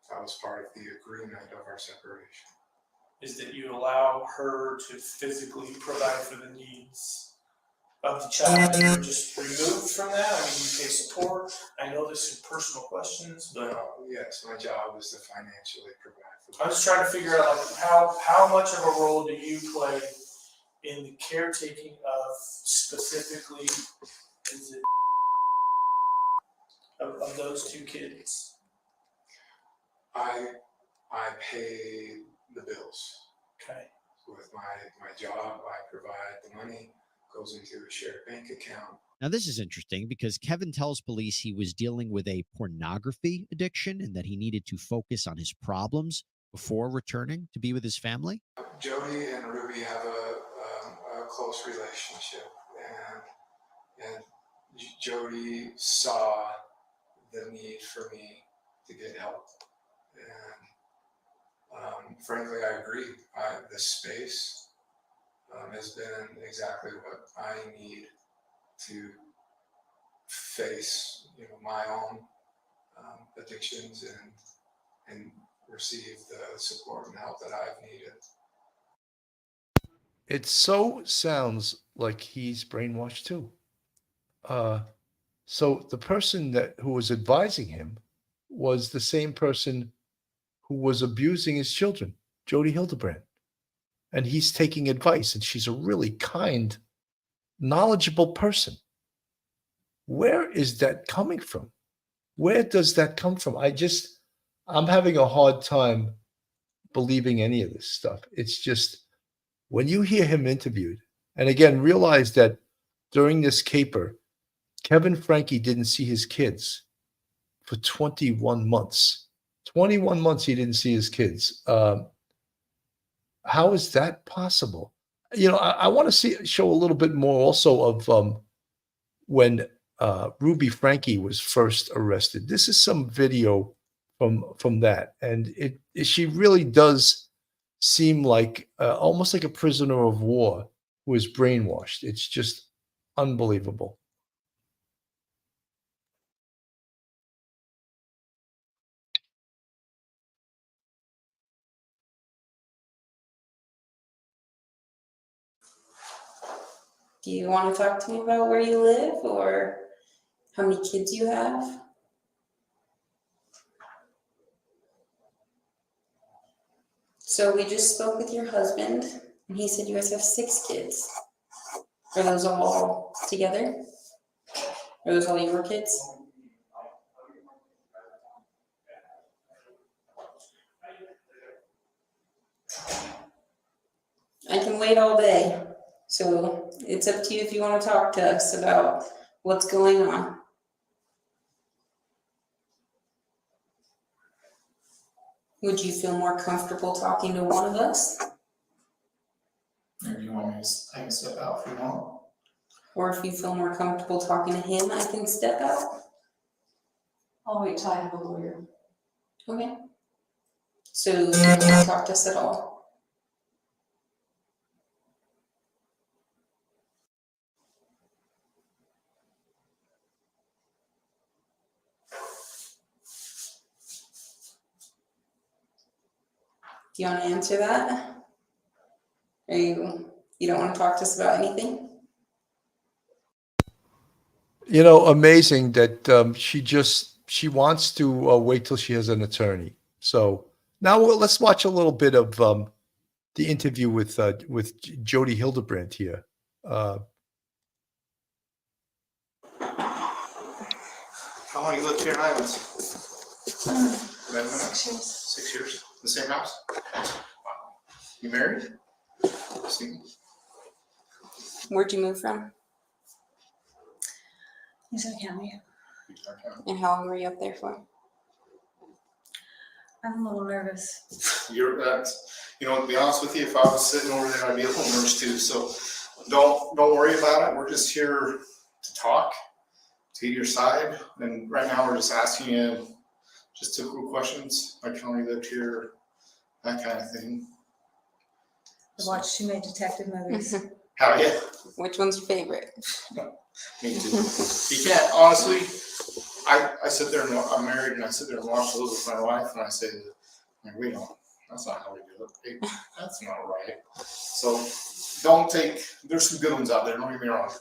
That was part of the agreement of our separation. Is that you allow her to physically provide for the needs of the child? You're just removed from that? I mean, you pay support. I know this is personal questions, but Yes, my job is to financially provide for them. I'm just trying to figure out like how much of a role do you play in the caretaking of specifically of those 2 kids? I pay the bills. Okay. With my job, I provide the money, goes into a shared bank account. Now, this is interesting because Kevin tells police he was dealing with a pornography addiction and that he needed to focus on his problems before returning to be with his family. Jodi and Ruby have a close relationship, and Jodi saw the need for me to get help. And frankly, I agree. The space has been exactly what I need to face, my own addictions and receive the support and help that I've needed. It so sounds like he's brainwashed too. So the person who was advising him was the same person who was abusing his children, Jodi Hildebrandt. And he's taking advice, and she's a really kind, knowledgeable person. Where is that coming from? Where does that come from? I'm having a hard time believing any of this stuff. It's just, when you hear him interviewed, and again, realize that during this caper, Kevin Franke didn't see his kids for 21 months. 21 months he didn't see his kids. How is that possible? I want to show a little bit more also of when Ruby Franke was first arrested. This is some video from that, and she really does seem like almost like a prisoner of war who is brainwashed. It's just unbelievable. Do you want to talk to me about where you live or how many kids you have? So we just spoke with your husband, and he said you guys have 6 kids. Are those all together? Are those all your kids? I can wait all day. So it's up to you if you want to talk to us about what's going on. Would you feel more comfortable talking to one of us? Or do you want me to, I can step out if you want. Or if you feel more comfortable talking to him, I can step out. I'll wait till I have a lawyer. Okay. So you don't want to talk to us at all? Do you want to answer that? Or you don't want to talk to us about anything? Amazing that she wants to wait till she has an attorney. So now let's watch a little bit of the interview with Jodi Hildebrandt here. How long you lived here in Ivins? 6 years. 6 years. The same house? Wow. You married? Single? Where'd you move from? Utah County. And how long were you up there for? I'm a little nervous. You're to be honest with you, if I was sitting over there, I'd be a little nervous too. So don't worry about it. We're just here to talk, to get your side. And right now we're just asking you just typical questions. My county lived here, that kind of thing. I watched too many detective movies. How yeah. Which one's your favorite? Me too. You can't honestly. I sit there and I'm married, and I sit there and watch those with my wife, and I say, we don't. That's not how we do it. That's not right. So don't take. There's some good ones out there. Don't get me wrong,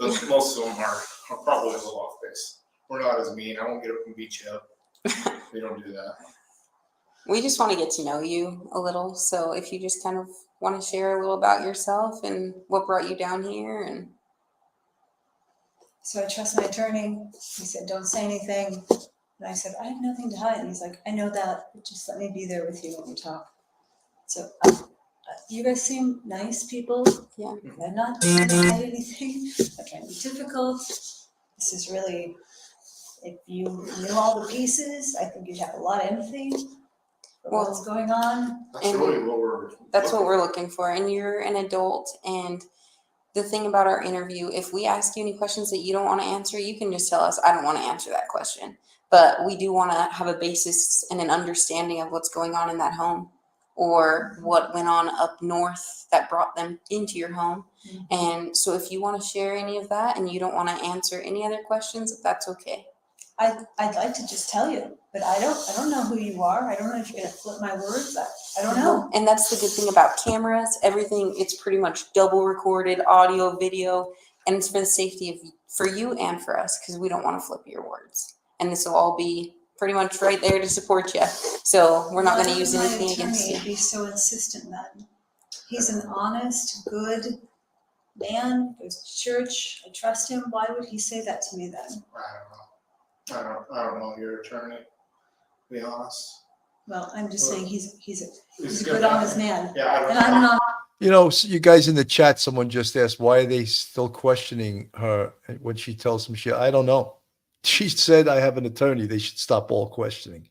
but most of them are probably a little off base. We're not as mean. I won't get up and beat you up. We don't do that. We just want to get to know you a little. So if you just kind of want to share a little about yourself and what brought you down here. And So I trust my attorney. He said, don't say anything. And I said, I have nothing to hide. And he's like, I know that, but just let me be there with you when we talk. So you guys seem nice people. Yeah. I'm not trying to hide anything. I'm trying to be difficult. This is really, if you knew all the pieces, I think you'd have a lot of empathy for what's going on. That's really what we're. That's what we're looking for. And you're an adult. And the thing about our interview, if we ask you any questions that you don't want to answer, you can just tell us, I don't want to answer that question. But we do want to have a basis and an understanding of what's going on in that home or what went on up north that brought them into your home. Mm-hmm. And so if you want to share any of that and you don't want to answer any other questions, that's okay. I'd like to just tell you, but I don't know who you are. I don't know if you're gonna flip my words. I don't know. And that's the good thing about cameras. Everything, it's pretty much double recorded, audio, video, and it's for the safety of for you and for us because we don't want to flip your words. And this will all be pretty much right there to support you. So we're not going to use anything against you. He's so insistent then. He's an honest, good man, goes to church. I trust him. Why would he say that to me then? I don't know your attorney, to be honest. Well, I'm just saying he's a good, honest man. Yeah, and I'm not. So you guys in the chat, someone just asked, why are they still questioning her when she tells them I don't know. She said, I have an attorney. They should stop all questioning.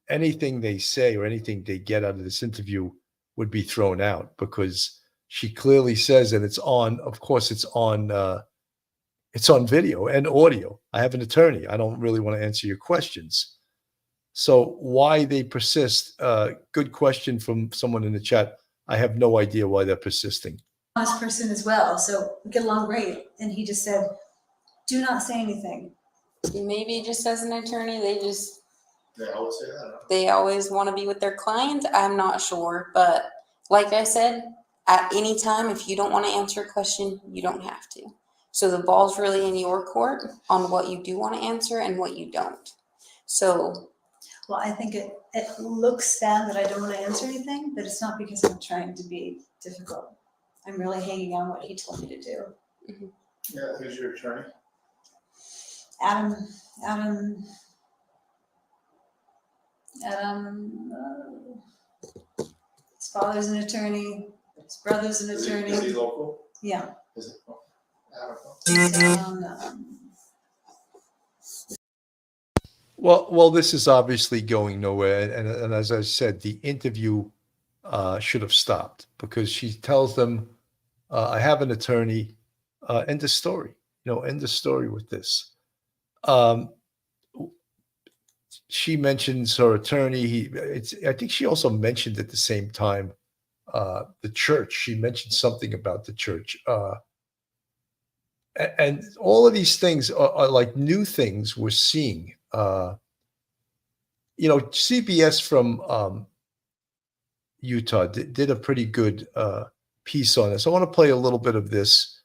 Anything they say or anything they get out of this interview would be thrown out because she clearly says, and it's on, of course, it's on video and audio. I have an attorney. I don't really want to answer your questions. So why they persist? Good question from someone in the chat. I have no idea why they're persisting. Honest person as well, so we get along great. And he just said, do not say anything. Maybe just as an attorney, They always say that. they always want to be with their client. I'm not sure. But like I said, at any time, if you don't want to answer a question, you don't have to. So the ball's really in your court on what you do want to answer and what you don't. So. Well, I think it looks bad that I don't want to answer anything, but it's not because I'm trying to be difficult. I'm really hanging on what he told me to do. Mm-hmm. Yeah, who's your attorney? Adam, his father's an attorney, his brother's an attorney. Is he local? Yeah. Is it? I don't know. Well, this is obviously going nowhere. And as I said, the interview should have stopped because she tells them, I have an attorney, end of story, end of story with this. She mentions her attorney. I think she also mentioned at the same time the church. She mentioned something about the church. And all of these things are like new things we're seeing. CBS from Utah did a pretty good piece on this. I want to play a little bit of this.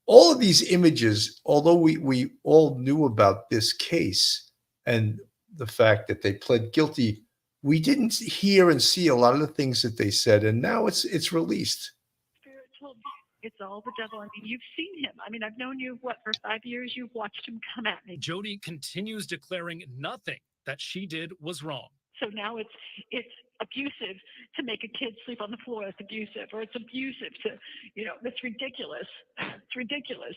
All of these images, although we all knew about this case and the fact that they pled guilty, we didn't hear and see a lot of the things that they said, and now it's released. It's all the devil. I mean, you've seen him. I mean, I've known you, what, for 5 years? You've watched him come at me. Jodi continues declaring nothing that she did was wrong. So now it's abusive to make a kid sleep on the floor. It's abusive, or it's abusive to, it's ridiculous. It's ridiculous.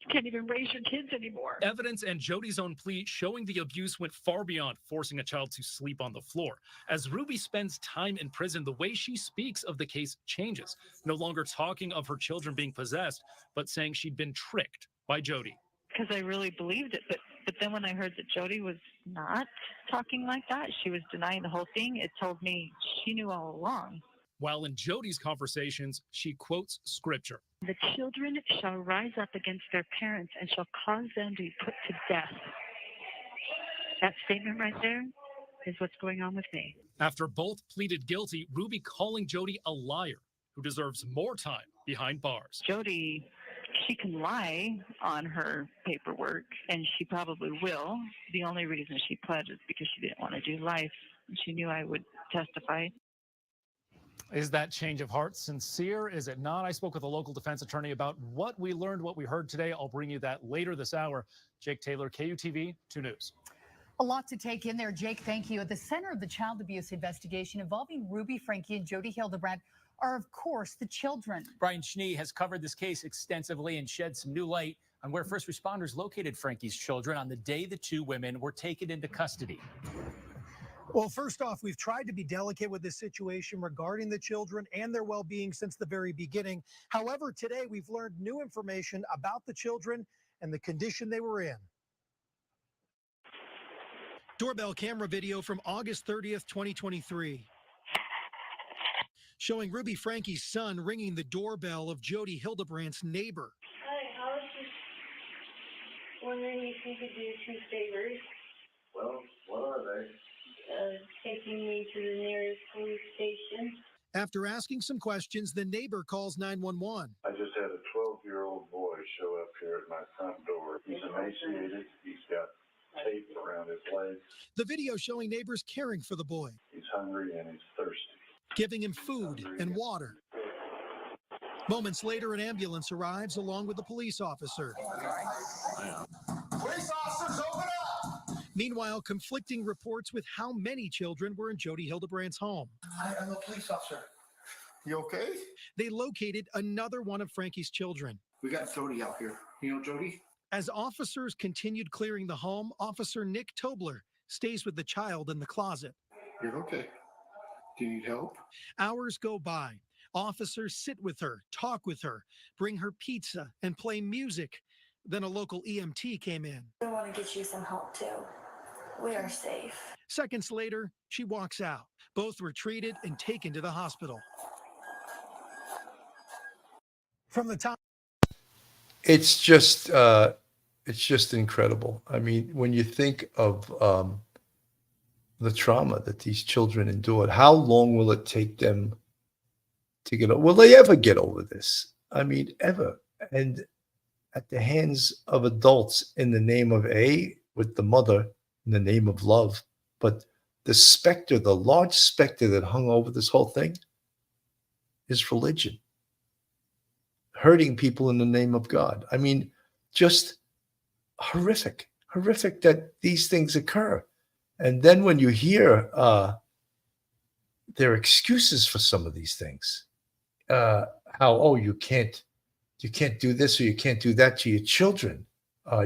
You can't even raise your kids anymore. Evidence and Jodi's own plea showing the abuse went far beyond forcing a child to sleep on the floor. As Ruby spends time in prison, the way she speaks of the case changes, no longer talking of her children being possessed, but saying she'd been tricked by Jodi. Because I really believed it, but then when I heard that Jodi was not talking like that, she was denying the whole thing, it told me she knew all along. While in Jodi's conversations, she quotes scripture. The children shall rise up against their parents and shall cause them to be put to death. That statement right there is what's going on with me. After both pleaded guilty, Ruby calling Jodi a liar who deserves more time behind bars. Jodi, she can lie on her paperwork, and she probably will. The only reason she pled is because she didn't want to do life. She knew I would testify. Is that change of heart sincere? Is it not? I spoke with a local defense attorney about what we learned, what we heard today. I'll bring you that later this hour. Jake Taylor, KUTV 2 News. A lot to take in there, Jake. Thank you. At the center of the child abuse investigation involving Ruby Franke and Jodi Hildebrandt are, of course, the children. Brian Schnee has covered this case extensively and shed some new light on where first responders located Franke's children on the day the two women were taken into custody. Well, first off, we've tried to be delicate with this situation regarding the children and their well-being since the very beginning. However, today we've learned new information about the children and the condition they were in. Doorbell camera video from August 30th, 2023. Showing Ruby Franke's son ringing the doorbell of Jodi Hildebrandt's neighbor. Hi, I was just wondering if you could do 2 favors. Well, what are they? Taking me to the nearest police station. After asking some questions, the neighbor calls 911. I just had a 12-year-old boy show up here at my front door. He's emaciated. He's got tape around his legs. The video showing neighbors caring for the boy. He's hungry and he's thirsty. Giving him food and water. Moments later, an ambulance arrives along with a police officer. Police officers, open up! Meanwhile, conflicting reports with how many children were in Jodi Hildebrandt's home. I'm a police officer. You okay? They located another one of Franke's children. We got Jodi out here. You know Jodi? As officers continued clearing the home, Officer Nick Tobler stays with the child in the closet. You're okay. Do you need help? Hours go by. Officers sit with her, talk with her, bring her pizza, and play music. Then a local EMT came in. I want to get you some help too. We are safe. Seconds later, she walks out. Both were treated and taken to the hospital. From the top. It's just incredible. I mean, when you think of the trauma that these children endured, how long will it take them to get over? Will they ever get over this? I mean, ever? And at the hands of adults in the name of with the mother in the name of love. But the specter, the large specter that hung over this whole thing is religion. Hurting people in the name of God. I mean, just horrific that these things occur. And then when you hear their excuses for some of these things, you can't do this or you can't do that to your children.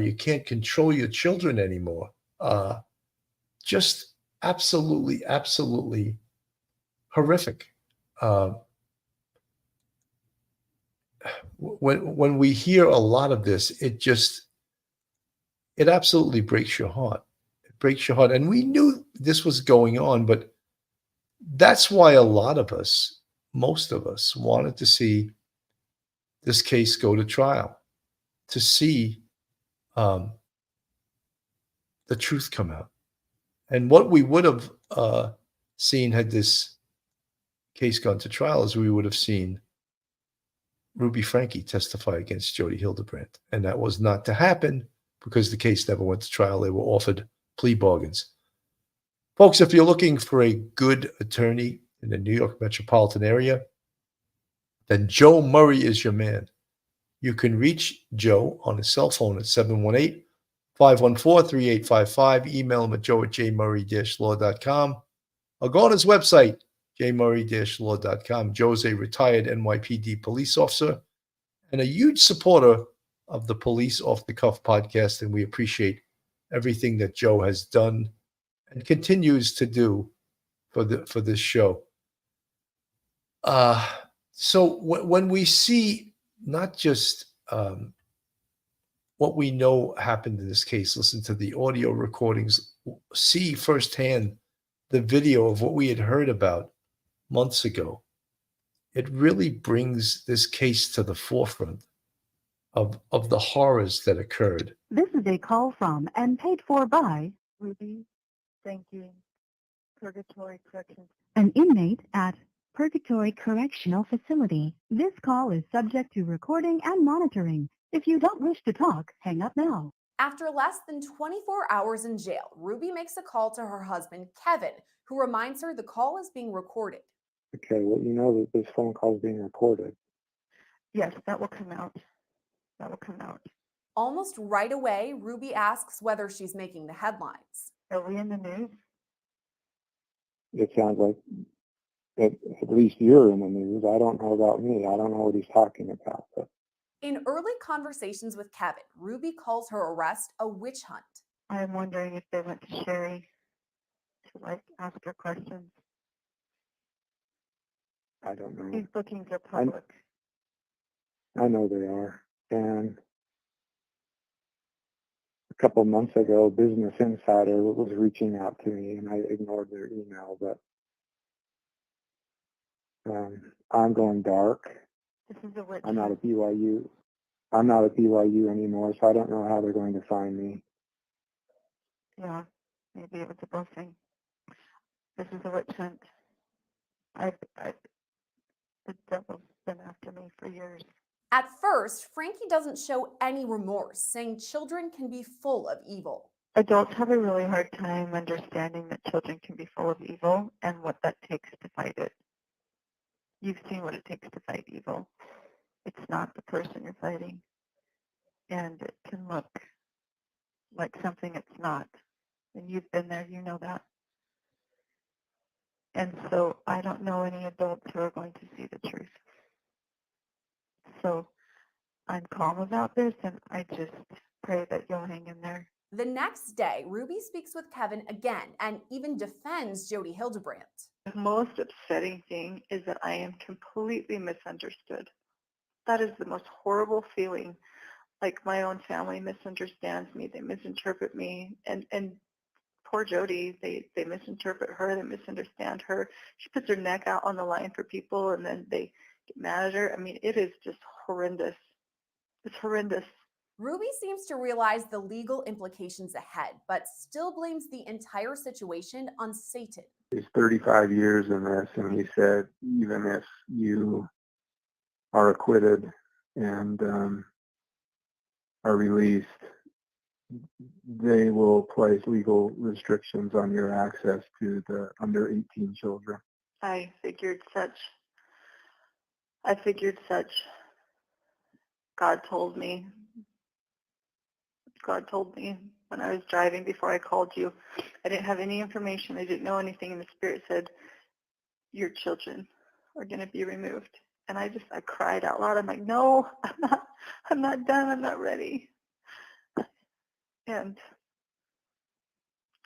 You can't control your children anymore. Just absolutely horrific. When we hear a lot of this, it absolutely breaks your heart. It breaks your heart. And we knew this was going on, but that's why a lot of us, most of us, wanted to see this case go to trial, to see the truth come out. And what we would have seen had this case gone to trial is we would have seen Ruby Franke testify against Jodi Hildebrandt. And that was not to happen because the case never went to trial. They were offered plea bargains. Folks, if you're looking for a good attorney in the New York metropolitan area, then Joe Murray is your man. You can reach Joe on his cell phone at 718-514-3855. Email him at joe@jmurray-law.com or go on his website, jmurray-law.com. Joe's a retired NYPD police officer and a huge supporter of the Police Off the Cuff podcast, and we appreciate everything that Joe has done and continues to do for this show. So when we see not just what we know happened in this case, listen to the audio recordings, see firsthand the video of what we had heard about months ago, it really brings this case to the forefront of the horrors that occurred. This is a call from and paid for by Ruby, thank you. Purgatory Corrections. an inmate at Purgatory Correctional Facility. This call is subject to recording and monitoring. If you don't wish to talk, hang up now. After less than 24 hours in jail, Ruby makes a call to her husband, Kevin, who reminds her the call is being recorded. Okay, well, you know that this phone call is being recorded. Yes, that will come out. That will come out. Almost right away, Ruby asks whether she's making the headlines. Are we in the news? It sounds like at least you're in the news. I don't know about me. I don't know what he's talking about. But In early conversations with Kevin, Ruby calls her arrest a witch hunt. I'm wondering if they went to Sherry to ask her questions. I don't know. These bookings are public. I know they are. And a couple of months ago, Business Insider was reaching out to me, and I ignored their email. But I'm going dark. This is a witch I'm not hunt. at BYU. I'm not at BYU anymore, so I don't know how they're going to find me. Yeah, maybe it was a blessing. This is a witch hunt. The devil's been after me for years. At first, Frankie doesn't show any remorse, saying children can be full of evil. Adults have a really hard time understanding that children can be full of evil and what that takes to fight it. You've seen what it takes to fight evil. It's not the person you're fighting. And it can look like something it's not. And you've been there, you know that. And so I don't know any adults who are going to see the truth. So I'm calm about this, and I just pray that you'll hang in there. The next day, Ruby speaks with Kevin again and even defends Jodi Hildebrandt. The most upsetting thing is that I am completely misunderstood. That is the most horrible feeling. Like my own family misunderstands me. They misinterpret me. And poor Jodi, they misinterpret her. They misunderstand her. She puts her neck out on the line for people, and then they get mad at her. I mean, it is just horrendous. It's horrendous. Ruby seems to realize the legal implications ahead, but still blames the entire situation on Satan. He's 35 years in this, and he said, even if you are acquitted and are released, they will place legal restrictions on your access to the under 18 children. I figured such. God told me when I was driving before I called you. I didn't have any information. I didn't know anything. And the Spirit said, your children are going to be removed. And I cried out loud. I'm like, no, I'm not done. I'm not ready. And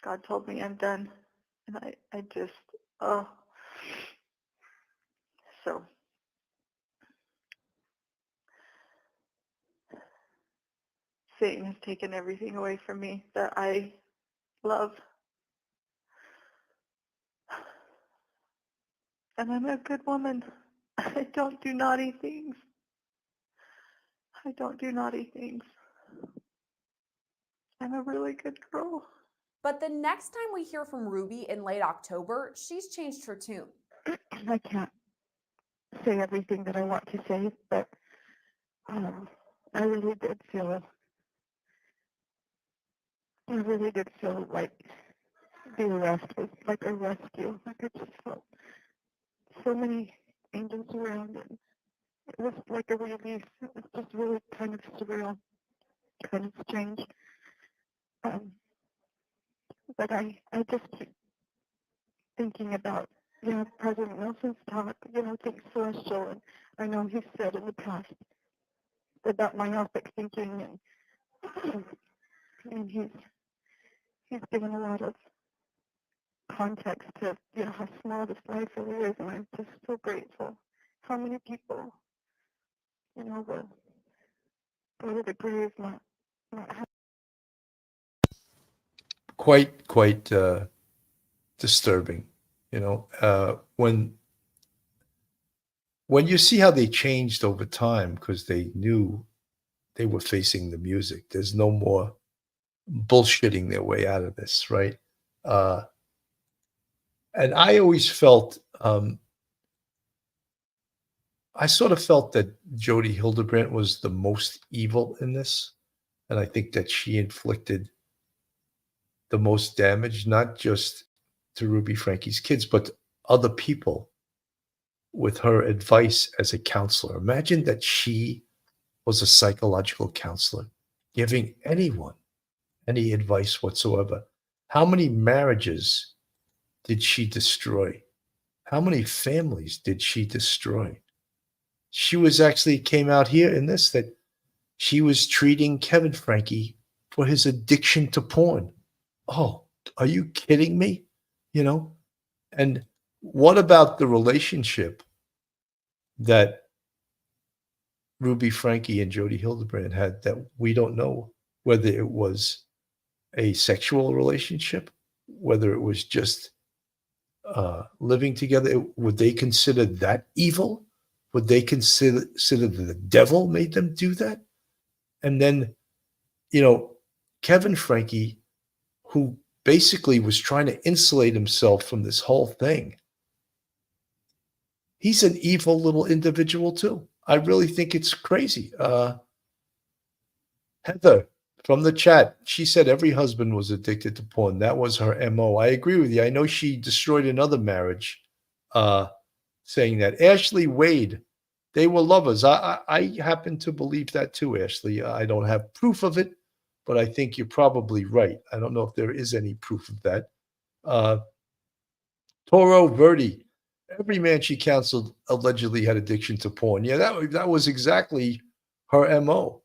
God told me I'm done. And I just, so. Satan has taken everything away from me that I love. And I'm a good woman. I don't do naughty things. I'm a really good girl. But the next time we hear from Ruby in late October, she's changed her tune. I can't say everything that I want to say, but I really did feel like the arrest was like a rescue. Like I just felt so many angels around, and It was like a release. It was just really kind of surreal, kind of strange. But I just keep thinking about, President Nelson's talk, things celestial, and I know he said in the past about myopic thinking, and he's given a lot of context to, how small this life really is, and I'm just so grateful. How many people, will go to the grave not Quite disturbing, when you see how they changed over time because they knew they were facing the music. There's no more bullshitting their way out of this, right? And I always felt, I sort of felt that Jodi Hildebrandt was the most evil in this, and I think that she inflicted the most damage, not just to Ruby Frankie's kids, but other people with her advice as a counselor. Imagine that she was a psychological counselor, giving anyone any advice whatsoever. How many marriages did she destroy? How many families did she destroy? She was actually came out here in this that she was treating Kevin Franke for his addiction to porn. Oh, are you kidding me? And what about the relationship that Ruby Franke and Jodi Hildebrandt had that we don't know whether it was a sexual relationship, whether it was just living together? Would they consider that evil? Would they consider that the devil made them do that? And then, Kevin Franke, who basically was trying to insulate himself from this whole thing, he's an evil little individual too. I really think it's crazy. Heather from the chat, she said every husband was addicted to porn. That was her MO. I agree with you. I know she destroyed another marriage, saying that. Ashley Wade, they were lovers. I happen to believe that too, Ashley. I don't have proof of it, but I think you're probably right. I don't know if there is any proof of that. Toro Verdi, every man she counseled allegedly had addiction to porn. Yeah, that was exactly her MO.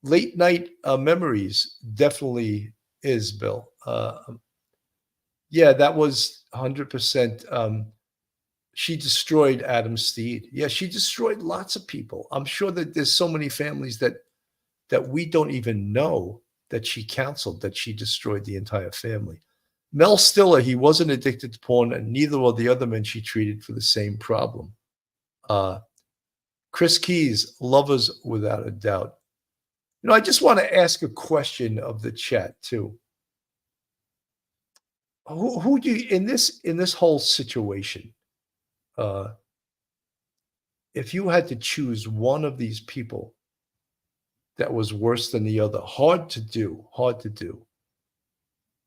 Late night memories definitely is, Bill. Yeah, that was 100%. She destroyed Adam Steed. Yeah, she destroyed lots of people. I'm sure that there's so many families that we don't even know that she counseled, that she destroyed the entire family. Mel Stiller, he wasn't addicted to porn, and neither were the other men she treated for the same problem. Chris Keys, lovers without a doubt. I just want to ask a question of the chat too. Who do you in this whole situation? If you had to choose one of these people that was worse than the other, hard to do.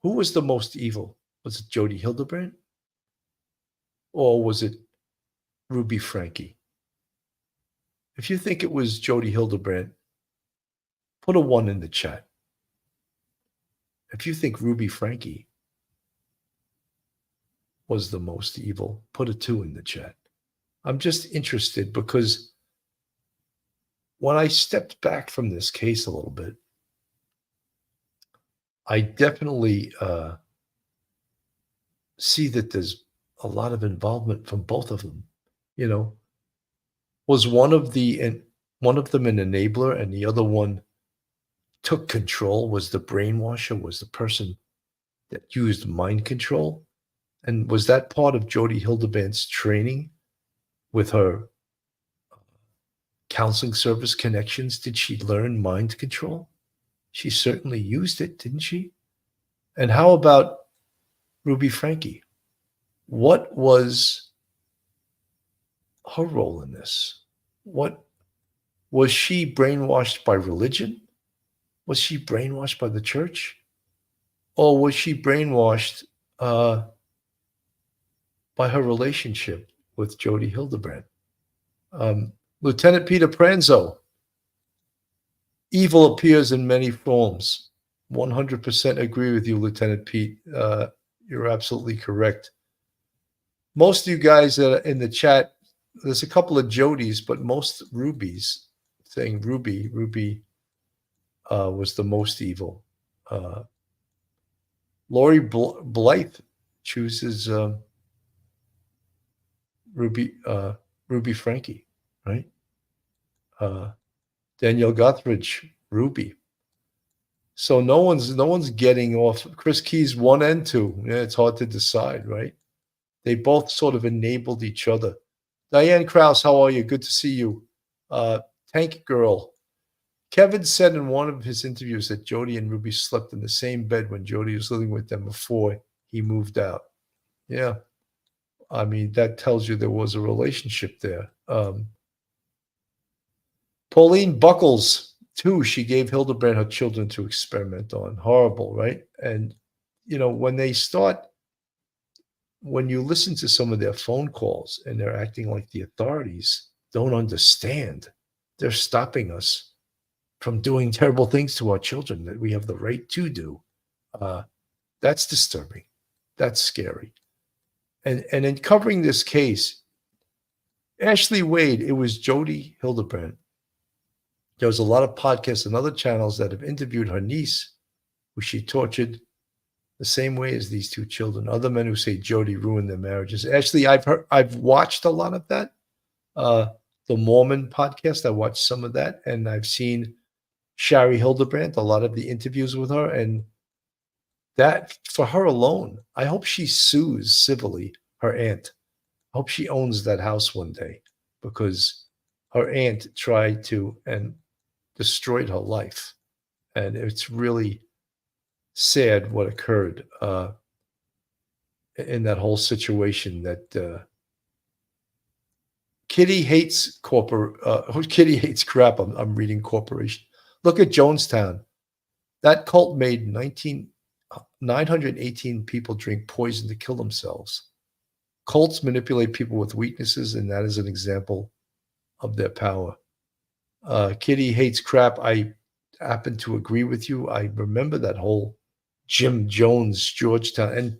Who was the most evil? Was it Jodi Hildebrandt? Or was it Ruby Franke? If you think it was Jodi Hildebrandt, put a 1 in the chat. If you think Ruby Franke was the most evil, put a 2 in the chat. I'm just interested because when I stepped back from this case a little bit, I definitely see that there's a lot of involvement from both of them. Was one of them an enabler and the other one took control? Was the brainwasher? Was the person that used mind control? And was that part of Jodi Hildebrandt's training with her counseling service connections? Did she learn mind control? She certainly used it, didn't she? And how about Ruby Franke? What was her role in this? What was she brainwashed by religion? Was she brainwashed by the church? Or was she brainwashed by her relationship with Jodi Hildebrandt? Lieutenant Peter Pranzo. Evil appears in many forms. 100% agree with you, Lieutenant Pete. You're absolutely correct. Most of you guys that are in the chat, there's a couple of Jodis, but most Rubies saying Ruby was the most evil. Lori Blythe chooses Ruby Franke, right? Danielle Guthridge, Ruby. So no one's getting off. Chris Keys 1 and 2. Yeah, it's hard to decide, right? They both sort of enabled each other. Diane Krause, how are you? Good to see you. Tank Girl. Kevin said in one of his interviews that Jodi and Ruby slept in the same bed when Jodi was living with them before he moved out. Yeah. I mean, that tells you there was a relationship there. Pauline Buckles, too, she gave Hildebrandt her children to experiment on. Horrible, right? And, you know, when you listen to some of their phone calls and they're acting like the authorities don't understand, they're stopping us from doing terrible things to our children that we have the right to do. That's disturbing. That's scary. And in covering this case, Ashley Wade, it was Jodi Hildebrandt. There was a lot of podcasts and other channels that have interviewed her niece, who she tortured the same way as these two children. Other men who say Jodi ruined their marriages. Actually, I've watched a lot of that. The Mormon podcast, I watched some of that, and I've seen Shari Hildebrandt, a lot of the interviews with her, and that for her alone, I hope she sues civilly her aunt. I hope she owns that house one day, because her aunt tried to and destroyed her life. And it's really sad what occurred in that whole situation. That Kitty hates Kitty hates crap. I'm reading corporation. Look at Jonestown. That cult made 918 people drink poison to kill themselves. Cults manipulate people with weaknesses, and that is an example of their power. Kitty hates crap. I happen to agree with you. I remember that whole Jim Jones, Georgetown. And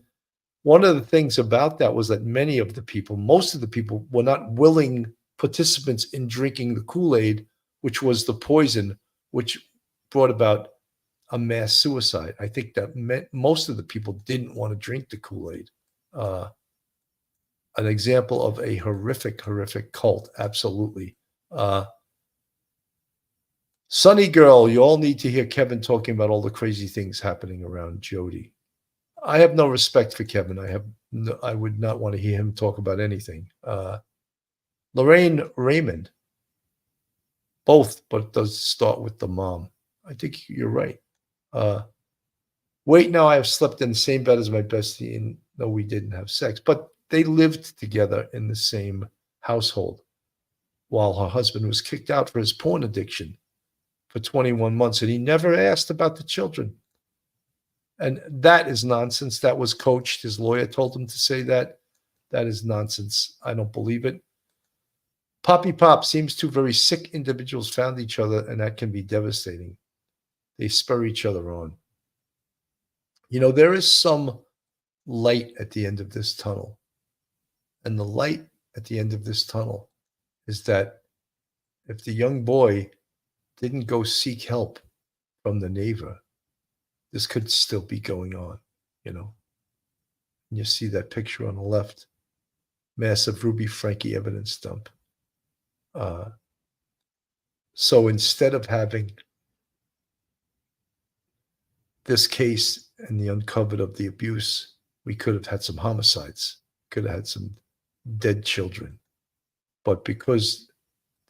one of the things about that was that most of the people were not willing participants in drinking the Kool-Aid, which was the poison, which brought about a mass suicide. I think that meant most of the people didn't want to drink the Kool-Aid. An example of a horrific cult. Absolutely. Sunny Girl, you all need to hear Kevin talking about all the crazy things happening around Jodi. I have no respect for Kevin. I would not want to hear him talk about anything. Lorraine Raymond, both, but it does start with the mom. I think you're right. Wait, now I have slept in the same bed as my bestie, and no, we didn't have sex, but they lived together in the same household while her husband was kicked out for his porn addiction for 21 months, and he never asked about the children. And that is nonsense. That was coached. His lawyer told him to say that. That is nonsense. I don't believe it. Poppy Pop, seems two very sick individuals found each other, and that can be devastating. They spur each other on. You know, there is some light at the end of this tunnel. And the light at the end of this tunnel is that if the young boy didn't go seek help from the neighbor, this could still be going on, you know. And you see that picture on the left, massive Ruby Franke evidence dump. So instead of having this case and the uncovered of the abuse, we could have had some homicides, could have had some dead children. But because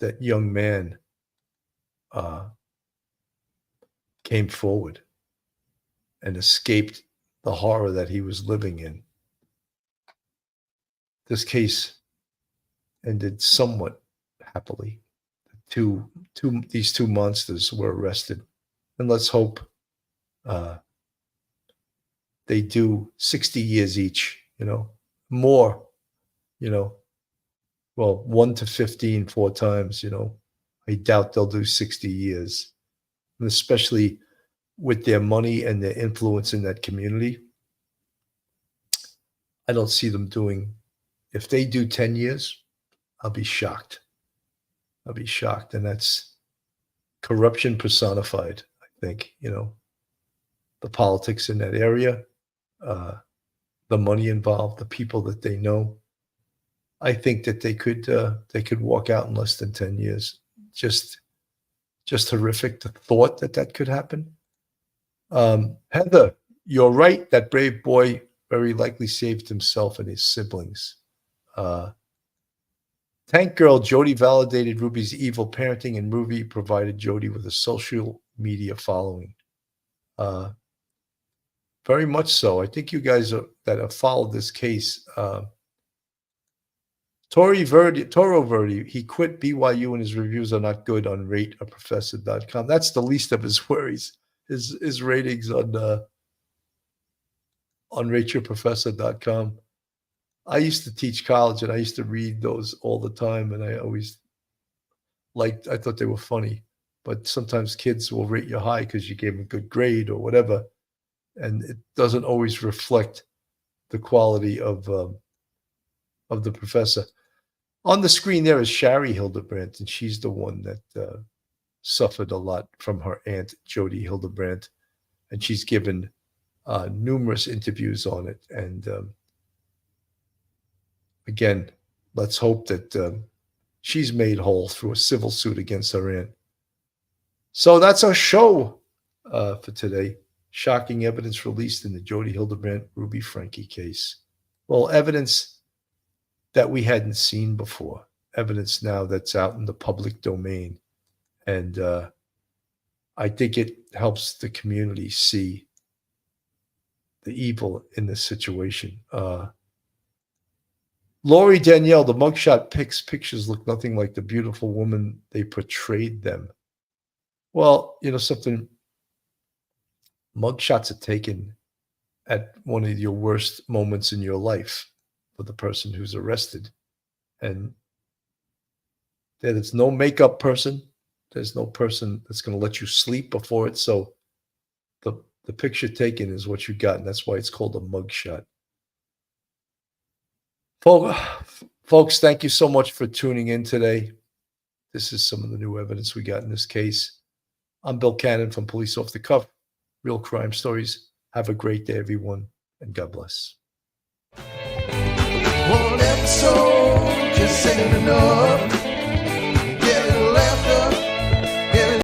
that young man came forward and escaped the horror that he was living in, this case ended somewhat happily. These two monsters were arrested, and let's hope they do 60 years each, you know, more, you know, well, 1 to 15 4 times, I doubt they'll do 60 years. And especially with their money and their influence in that community, I don't see them doing, if they do 10 years, I'll be shocked. I'll be shocked. And that's corruption personified, I think, the politics in that area, the money involved, the people that they know. I think that they could walk out in less than 10 years. Just horrific, the thought that could happen. Heather, you're right. That brave boy very likely saved himself and his siblings. Tank Girl, Jodi validated Ruby's evil parenting, and Ruby provided Jodi with a social media following. Very much so. I think you guys that have followed this case, Toro Verdi, he quit BYU and his reviews are not good on rateaprofessor.com. That's the least of his worries. His ratings on rateyourprofessor.com. I used to teach college and I used to read those all the time, and I always I thought they were funny. But sometimes kids will rate you high because you gave them a good grade or whatever, and it doesn't always reflect the quality of the professor. On the screen there is Shari Hildebrandt, and she's the one that suffered a lot from her aunt, Jodi Hildebrandt, and she's given numerous interviews on it. And again, let's hope that she's made whole through a civil suit against her aunt. So that's our show for today. Shocking evidence released in the Jodi Hildebrandt Ruby Franke case. Well, evidence that we hadn't seen before. Evidence now that's out in the public domain. And I think it helps the community see the evil in this situation. Lori Danielle, the mugshot pictures look nothing like the beautiful woman they portrayed them. Well, something, mugshots are taken at one of your worst moments in your life for the person who's arrested. And there's no makeup person. There's no person that's going to let you sleep before it. So the picture taken is what you got, and that's why it's called a mugshot. Folks, thank you so much for tuning in today. This is some of the new evidence we got in this case. I'm Bill Cannon from Police Off the Cuff, Real Crime Stories. Have a great day, everyone, and God bless. One episode just ain't enough.